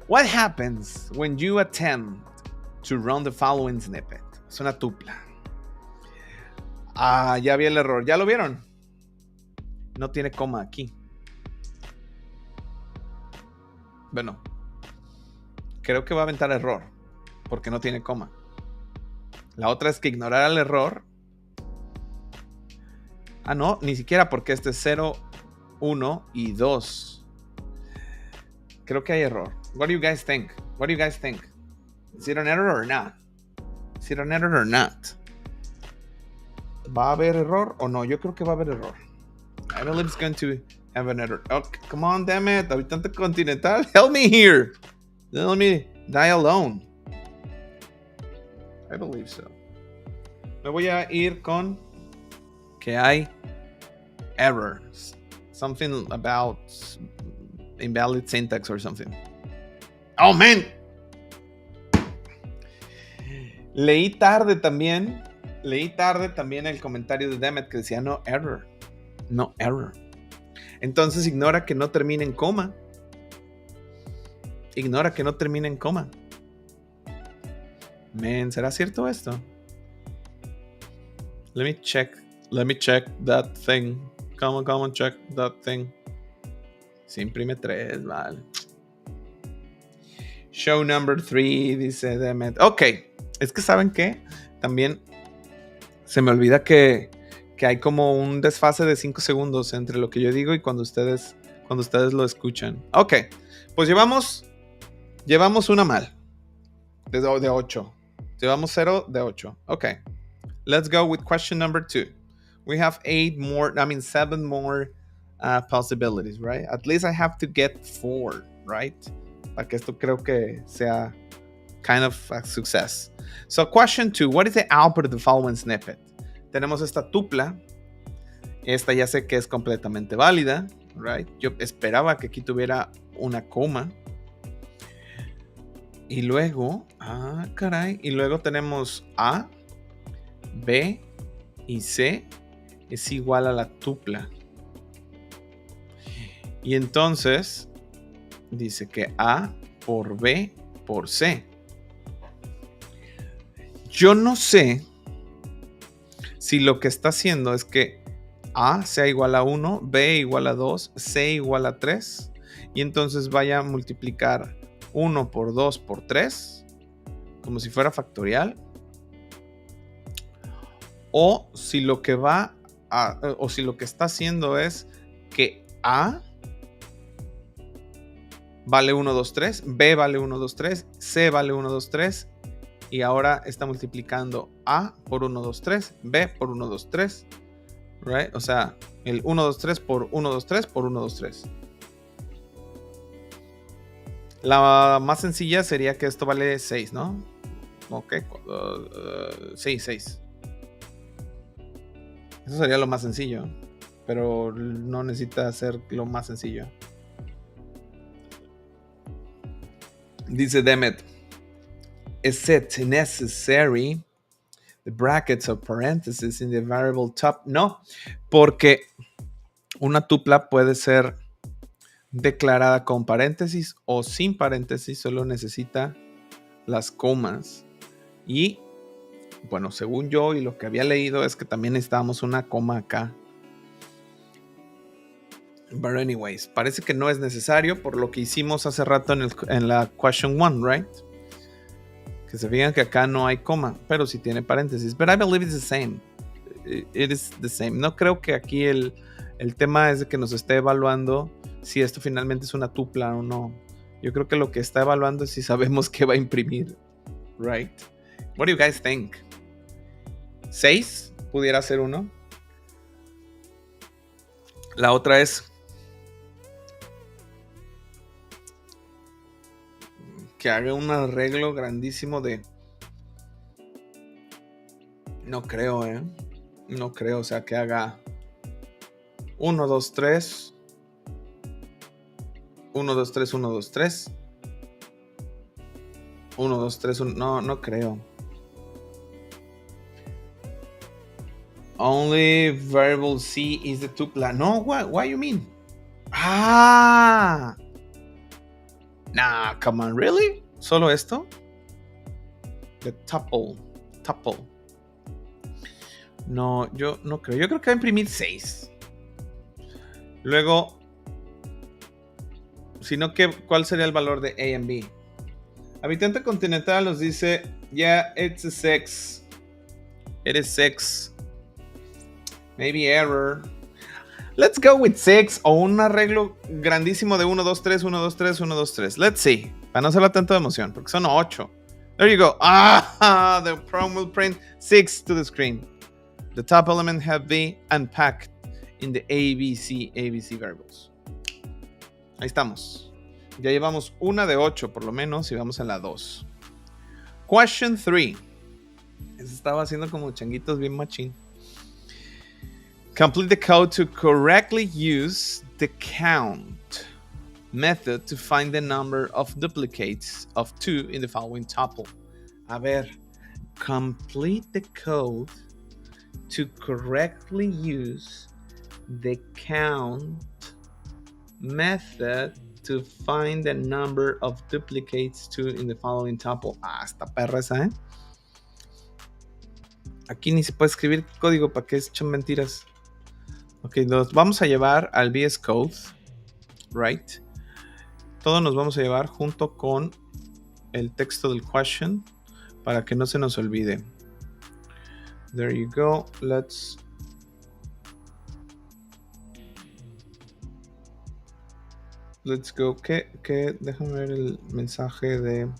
What happens when you attempt to run the following snippet? Es una tupla. Ya vi el error. ¿Ya lo vieron? No tiene coma aquí. Bueno, creo que va a aventar error porque no tiene coma. La otra es que ignorar el error. No, ni siquiera, porque este es 0, 1 y 2. Creo que hay error. What do you guys think? Is it an error or not? ¿Va a haber error o no? Yo creo que va a haber error. I believe it's going to have an error. Oh, come on, damn it. Habitante continental, help me here. Don't let me die alone. I believe so. Me voy a ir con que hay error. Something about invalid syntax or something. Oh, man. Leí tarde también el comentario de Demet que decía no error. No error. Entonces ignora que no termine en coma. Man, ¿será cierto esto? Let me check that thing. Come on, check that thing. Se imprime 3, vale. Show number 3, dice Demet. Ok, es que ¿saben qué? También se me olvida que hay como un desfase de 5 segundos entre lo que yo digo y cuando ustedes lo escuchan. Ok, pues llevamos una mal. De 8. Llevamos 0 de 8. Ok. Let's go with question number 2. We have 7 more possibilities, right? At least I have to get 4, right? Para que esto creo que sea kind of a success. So question 2, what is the output of the following snippet? Tenemos esta tupla. Esta ya sé que es completamente válida, right? Yo esperaba que aquí tuviera una coma. Y luego, y luego tenemos A, B y C es igual a la tupla. Y entonces dice que A por B por C. Yo no sé si lo que está haciendo es que A sea igual a 1, B igual a 2, C igual a 3 y entonces vaya a multiplicar 1 por 2 por 3 como si fuera factorial. O si lo que está haciendo es que A vale 1, 2, 3, B vale 1, 2, 3, C vale 1, 2, 3 y ahora está multiplicando A por 1, 2, 3, B por 1, 2, 3, right? O sea, el 1, 2, 3 por 1, 2, 3 por 1, 2, 3. La más sencilla sería que esto vale 6, ¿no? Ok, sí, 6. Eso sería lo más sencillo, pero no necesita ser lo más sencillo. Dice Demet, is it necessary the brackets or parentheses in the variable top? No, porque una tupla puede ser declarada con paréntesis o sin paréntesis, solo necesita las comas. Y bueno, según yo y lo que había leído es que también necesitábamos una coma acá. But anyways, parece que no es necesario por lo que hicimos hace rato en la question 1, right? Que se fijan que acá no hay coma, pero sí tiene paréntesis. But I believe it's the same. It is the same. No creo que aquí el tema es de que nos esté evaluando si esto finalmente es una tupla o no. Yo creo que lo que está evaluando es si sabemos qué va a imprimir, right? What do you guys think? 6 pudiera ser 1. La otra es que haga un arreglo grandísimo de... No creo, No creo, o sea, que haga 1, 2, 3. 1, 2, 3, 1, 2, 3. 1, 2, 3, 1. No creo. Only variable C is the tupla. No, what you mean? Nah, come on, really? ¿Solo esto? The tuple. No, yo no creo. Yo creo que va a imprimir 6. Luego, sino que, ¿cuál sería el valor de A and B? Habitante continental nos dice, yeah, it's a 6. It is 6. Maybe error. Let's go with 6 o un arreglo grandísimo de 1, 2, 3, 1, 2, 3, 1, 2, 3. Let's see. Para no hacerla tanto de emoción, porque son 8. There you go. The program will print 6 to the screen. The top element have been unpacked in the ABC variables. Ahí estamos. Ya llevamos una de 8 por lo menos y vamos a la 2. Question 3. Estaba haciendo como changuitos bien machín. Complete the code to correctly use the count method to find the number of duplicates of 2 in the following tuple. A ver, complete the code to correctly use the count method to find the number of duplicates 2 in the following tuple. Esta perra esa, ¿eh? Aquí ni se puede escribir código para que echen mentiras. Ok, nos vamos a llevar al VS Code, right? Todo nos vamos a llevar junto con el texto del question para que no se nos olvide. There you go. Let's go. ¿Qué? Déjame ver el mensaje de...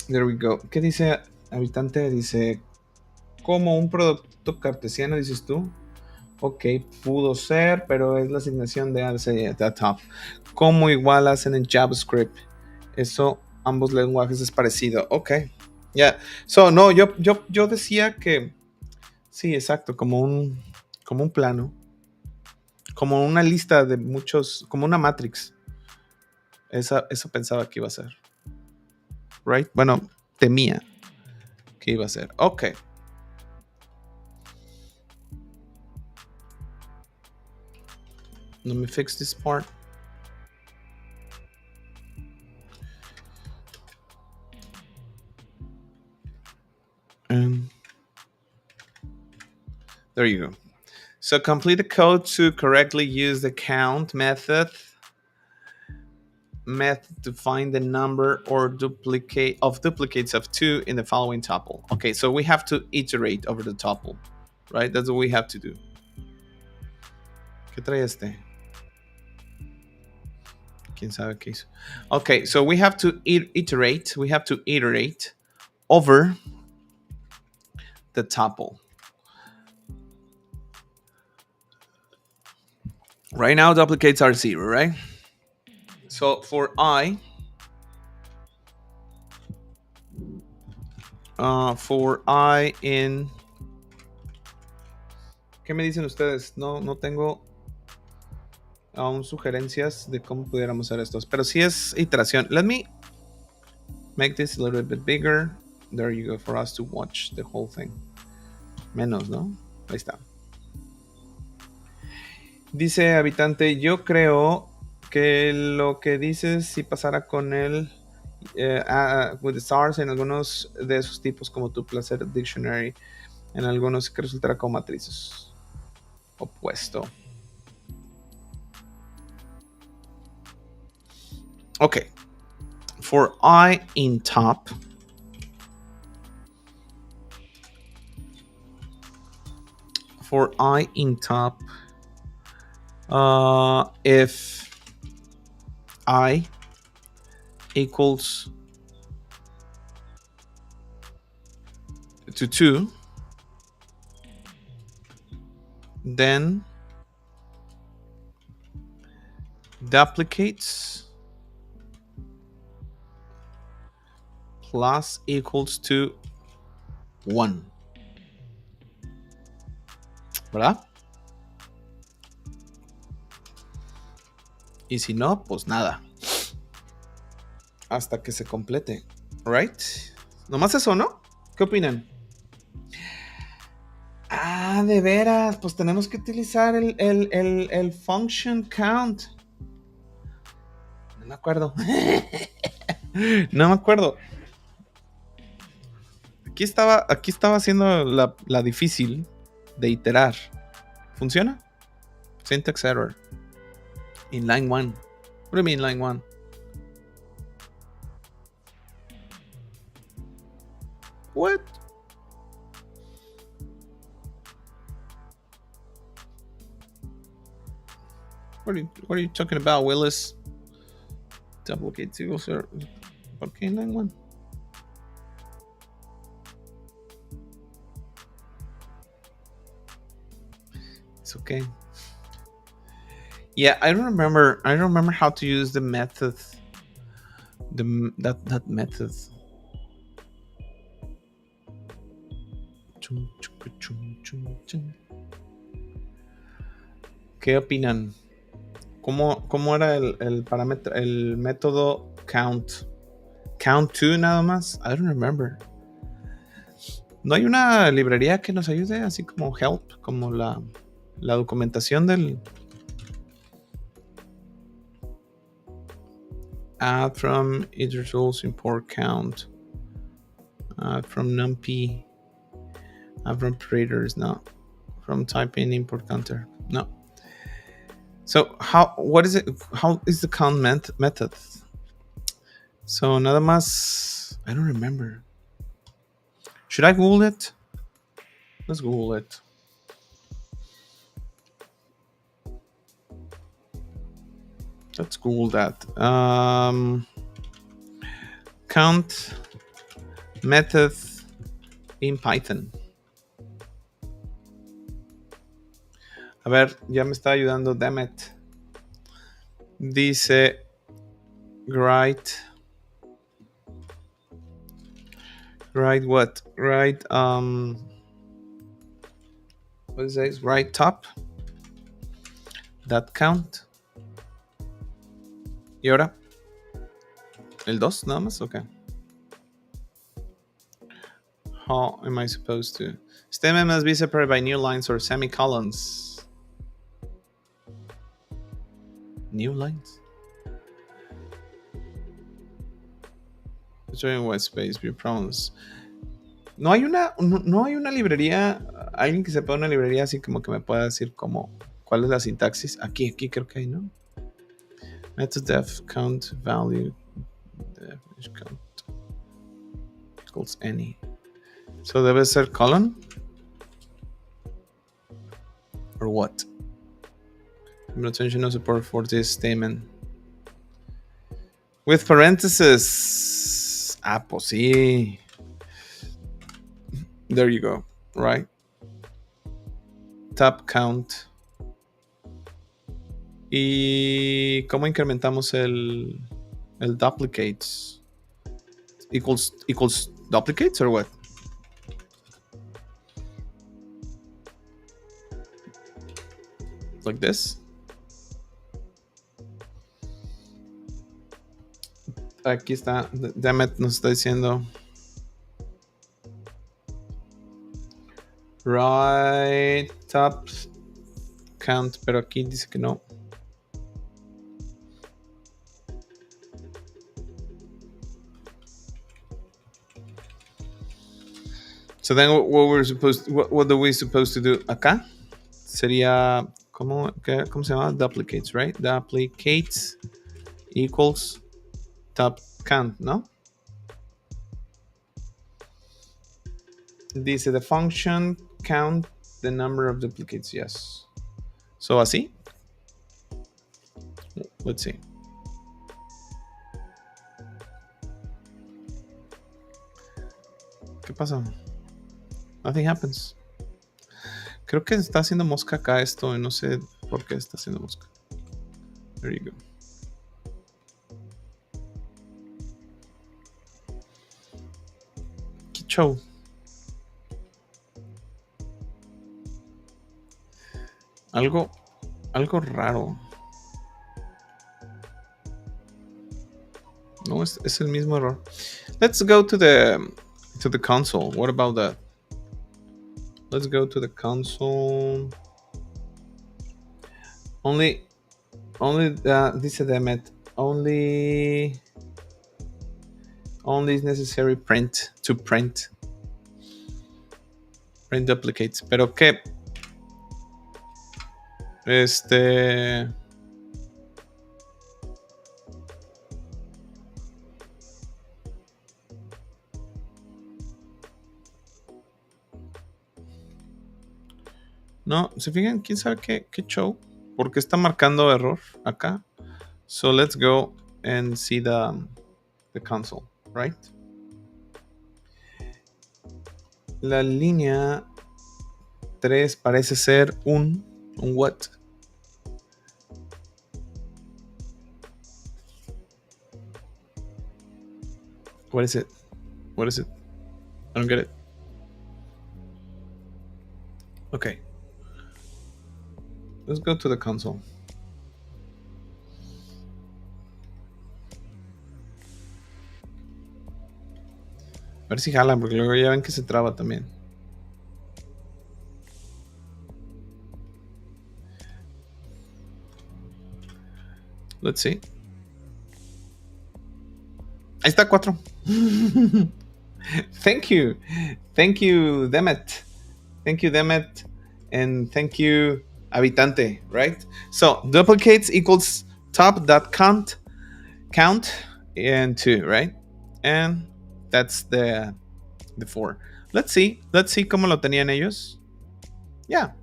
There we go. ¿Qué dice habitante? Dice, como un producto cartesiano, dices tú. Ok, pudo ser, pero es la asignación de the top. ¿Cómo igual hacen en JavaScript? Eso, ambos lenguajes es parecido. Ok, ya. Yeah. So, no, yo decía que... Sí, exacto, como un plano. Como una lista de muchos, como una matrix. Eso pensaba que iba a ser. Right? Bueno, temía que iba a ser. Ok. Let me fix this part. And there you go. So complete the code to correctly use the count method to find the number or duplicates of 2 in the following tuple. Okay, so we have to iterate over the tuple, right? That's what we have to do. ¿Qué trae este? ¿Quién sabe qué hizo? Okay, so we have to iterate. We have to iterate over the tuple. Right now, duplicates are 0, right? So for I, in... ¿Qué me dicen ustedes? No tengo aún sugerencias de cómo pudiéramos hacer estos, pero sí es iteración. Let me make this a little bit bigger. There you go, for us to watch the whole thing. Menos, ¿no? Ahí está. Dice habitante, yo creo que lo que dices si pasara con el with the stars en algunos de esos tipos como tu placer dictionary, en algunos que resultará como matrices. Opuesto. Okay. For I in top, if I equals to 2, then duplicates plus equals to 1. ¿Verdad? Y si no, pues nada. Hasta que se complete. Right? Nomás eso, ¿no? ¿Qué opinan? Ah, de veras. Pues tenemos que utilizar el function count. No me acuerdo. No me acuerdo. Aquí estaba haciendo la difícil de iterar. ¿Funciona? Syntax error. In line 1. What do you mean line 1? What? What are you talking about, Willis? Duplicate 2, sir. Okay, line 1. It's okay. Yeah, I don't remember how to use the method. That method. ¿Qué opinan? ¿Cómo era el parámetro, el método count? Count to nada más. I don't remember. ¿No hay una librería que nos ayude así como help, como la documentación del add from either tools import count, add from numpy, add from operators? No. From typing import counter? No. So what is it? How is the count method? So nada más, I don't remember. Should I Google it? Let's Google it. Let's Google that. Count method in Python. A ver, ya me está ayudando, damn it. Dice write what? Write what is this? Write top. That count. ¿Y ahora? ¿El 2 nada más? Ok. How am I supposed to? Statement must be separated by new lines or semicolons. New lines? Showing white space, view problems. No hay una librería, alguien que sepa una librería así como que me pueda decir como cuál es la sintaxis. Aquí creo que hay, ¿no? Method def count value def count equals any. So debe ser colon or what? Attention no support for this statement. With parentheses. Ah, pues sí. There you go, right? Tab count. ¿Y cómo incrementamos el duplicates? Equals duplicates or what? Like this? Aquí está, Demet nos está diciendo right top count, pero aquí dice que no. So then what are we supposed to do acá? Sería, ¿cómo se llama? Duplicates, right? Duplicates equals top count, ¿no? Dice the function count the number of duplicates, yes. So así. Let's see. ¿Qué pasa? Nothing happens. Creo que está haciendo mosca acá esto y no sé por qué está haciendo mosca. There you go. ¿Qué show? Algo raro. No, es el mismo error. Let's go to the console. What about that? Let's go to the console. Only dice Demet. Only is necessary print duplicates. Pero qué. No, se fijan, quién sabe qué show, porque está marcando error acá. So let's go and see the console, right? La línea 3 parece ser un what? What is it? I don't get it. Okay. Let's go to the console. A ver si jalan, porque luego ya ven que se traba también. Let's see. Ahí está 4. Thank you. Thank you, Demet. Thank you, Demet. And thank you, Habitante, right? So duplicates equals top.count and 2, right? And that's the 4. Let's see cómo lo tenían ellos. Yeah.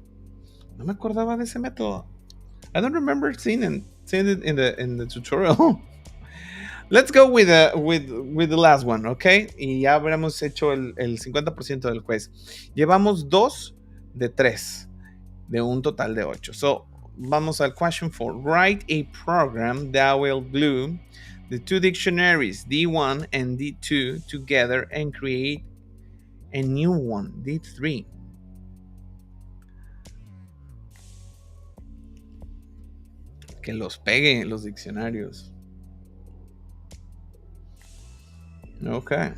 No me acordaba de ese método. I don't remember seeing it in the tutorial. Let's go with the last one, ¿ok? Y ya habremos hecho el 50% del quiz. Llevamos 2 de 3, de un total de 8. So, vamos al question 4. Write a program that will glue the two dictionaries, D1 and D2, together and create a new one, D3. Que los pegue los diccionarios. Okay.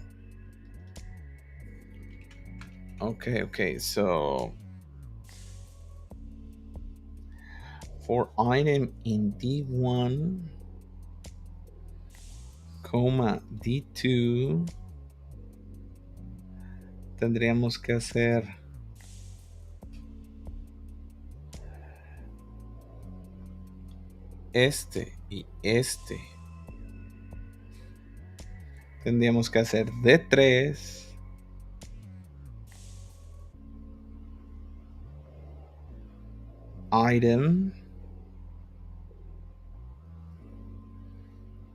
So for item in D1, comma D2, tendríamos que hacer este y este. Tendríamos que hacer D3 item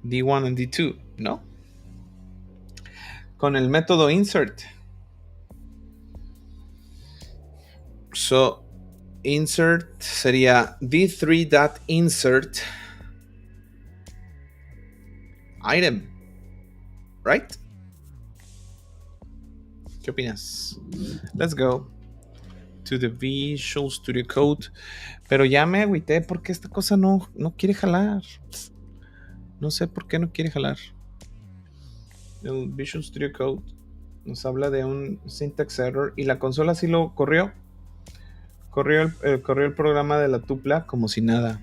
D1 and D2, ¿no? Con el método insert. So, insert sería d3.insert item, right? ¿Qué opinas? Let's go to the Visual Studio Code. Pero ya me agüité porque esta cosa no quiere jalar. No sé por qué no quiere jalar. El Visual Studio Code nos habla de un syntax error y la consola sí lo corrió. Corrió el programa de la tupla como si nada.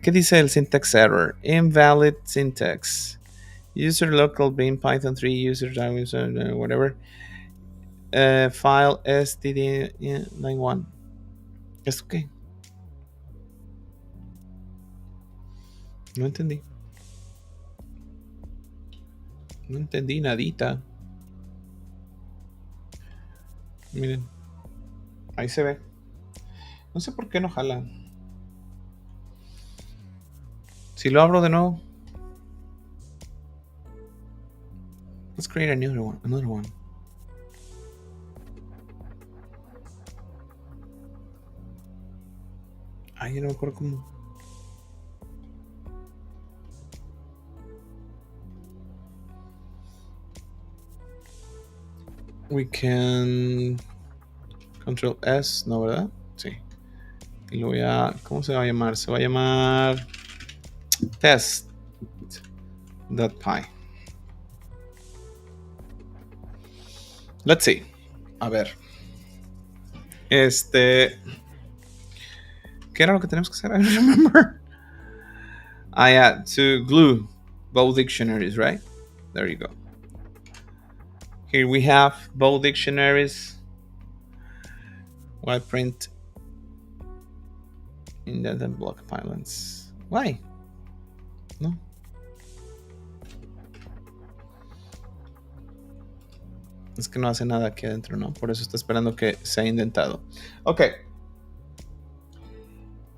¿Qué dice el syntax error? Invalid syntax. User local bin Python 3 user whatever. File std91. ¿Esto qué? No entendí. No entendí nadita. Miren. Ahí se ve. No sé por qué no jala. Si lo abro de nuevo. Let's create another one. Ay, no me acuerdo cómo. We can Control S, ¿no, verdad? Sí. Y lo voy a... ¿Cómo se va a llamar? Se va a llamar test.py. Let's see. A ver. ¿Qué era lo que tenemos que hacer? I don't remember. Yeah, to glue both dictionaries, right? There you go. Here we have both dictionaries. Why print indented block pylons? Why? No. Es que no hace nada aquí adentro, ¿no? Por eso está esperando que sea indentado. Okay.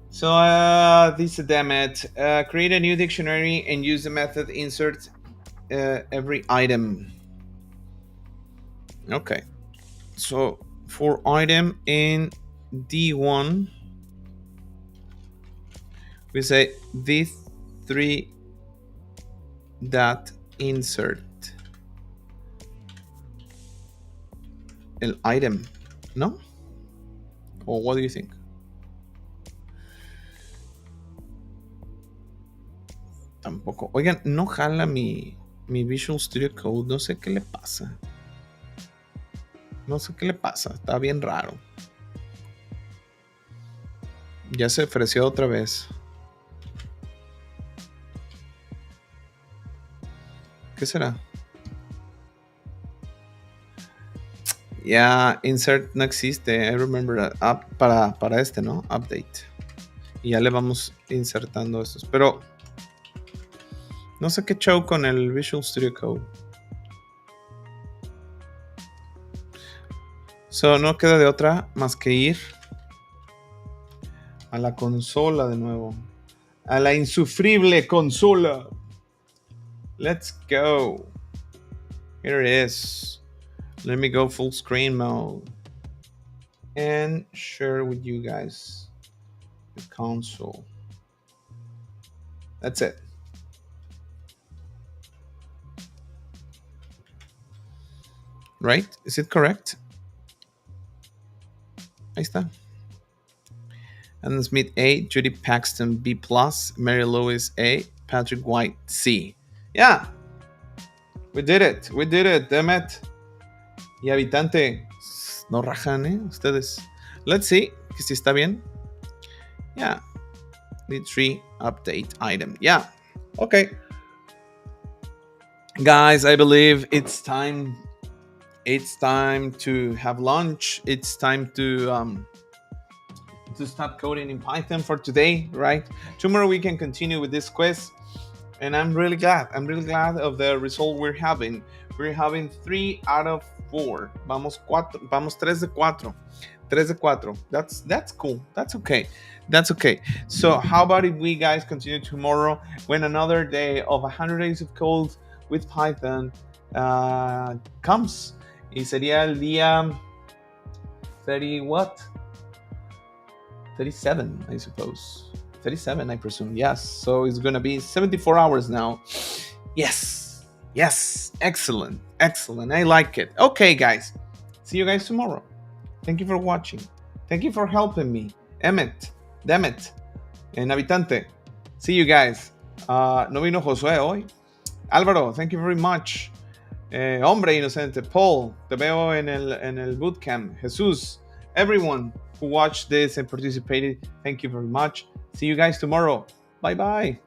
So this is Demet. Create a new dictionary and use the method insert every item. Okay. So for item in D1, we say d3.insert el item, ¿no? Or what do you think? Tampoco. Oigan, no jala mi Visual Studio Code. No sé qué le pasa. No sé qué le pasa. Está bien raro. Ya se ofreció otra vez. ¿Qué será? Ya, insert no existe. I remember that. Para este, ¿no? Update. Y ya le vamos insertando estos. Pero no sé qué show con el Visual Studio Code. So, no queda de otra más que ir a la consola de nuevo. A la insufrible consola. Let's go. Here it is. Let me go full screen mode. And share with you guys the console. That's it. Right? Is it correct? Ahí está. Adam Smith A, Judy Paxton B+, Mary Lewis A, Patrick White C. Yeah, we did it. We did it, damn it. Y habitante, no rajan, ustedes. Let's see, que si está bien. Yeah, the 3 update item. Yeah, okay. Guys, I believe it's time. It's time to have lunch. It's time to stop coding in Python for today, right? Tomorrow we can continue with this quiz. And I'm really glad. I'm really glad of the result we're having. We're having 3 out of 4. Vamos 3 de 4. 3 de 4. That's cool. That's okay. That's okay. So how about if we guys continue tomorrow when another day of 100 days of code with Python comes? Y sería el día 30 what? 37, I suppose. 37, I presume. Yes. So it's going to be 74 hours now. Yes. Yes. Excellent. Excellent. I like it. Okay, guys. See you guys tomorrow. Thank you for watching. Thank you for helping me. Emmet. Demet. And Habitante. See you guys. No vino Josué hoy. Álvaro, thank you very much. Hombre Inocente. Paul, te veo en el bootcamp. Jesús. Everyone who watched this and participated, thank you very much. See you guys tomorrow. Bye bye.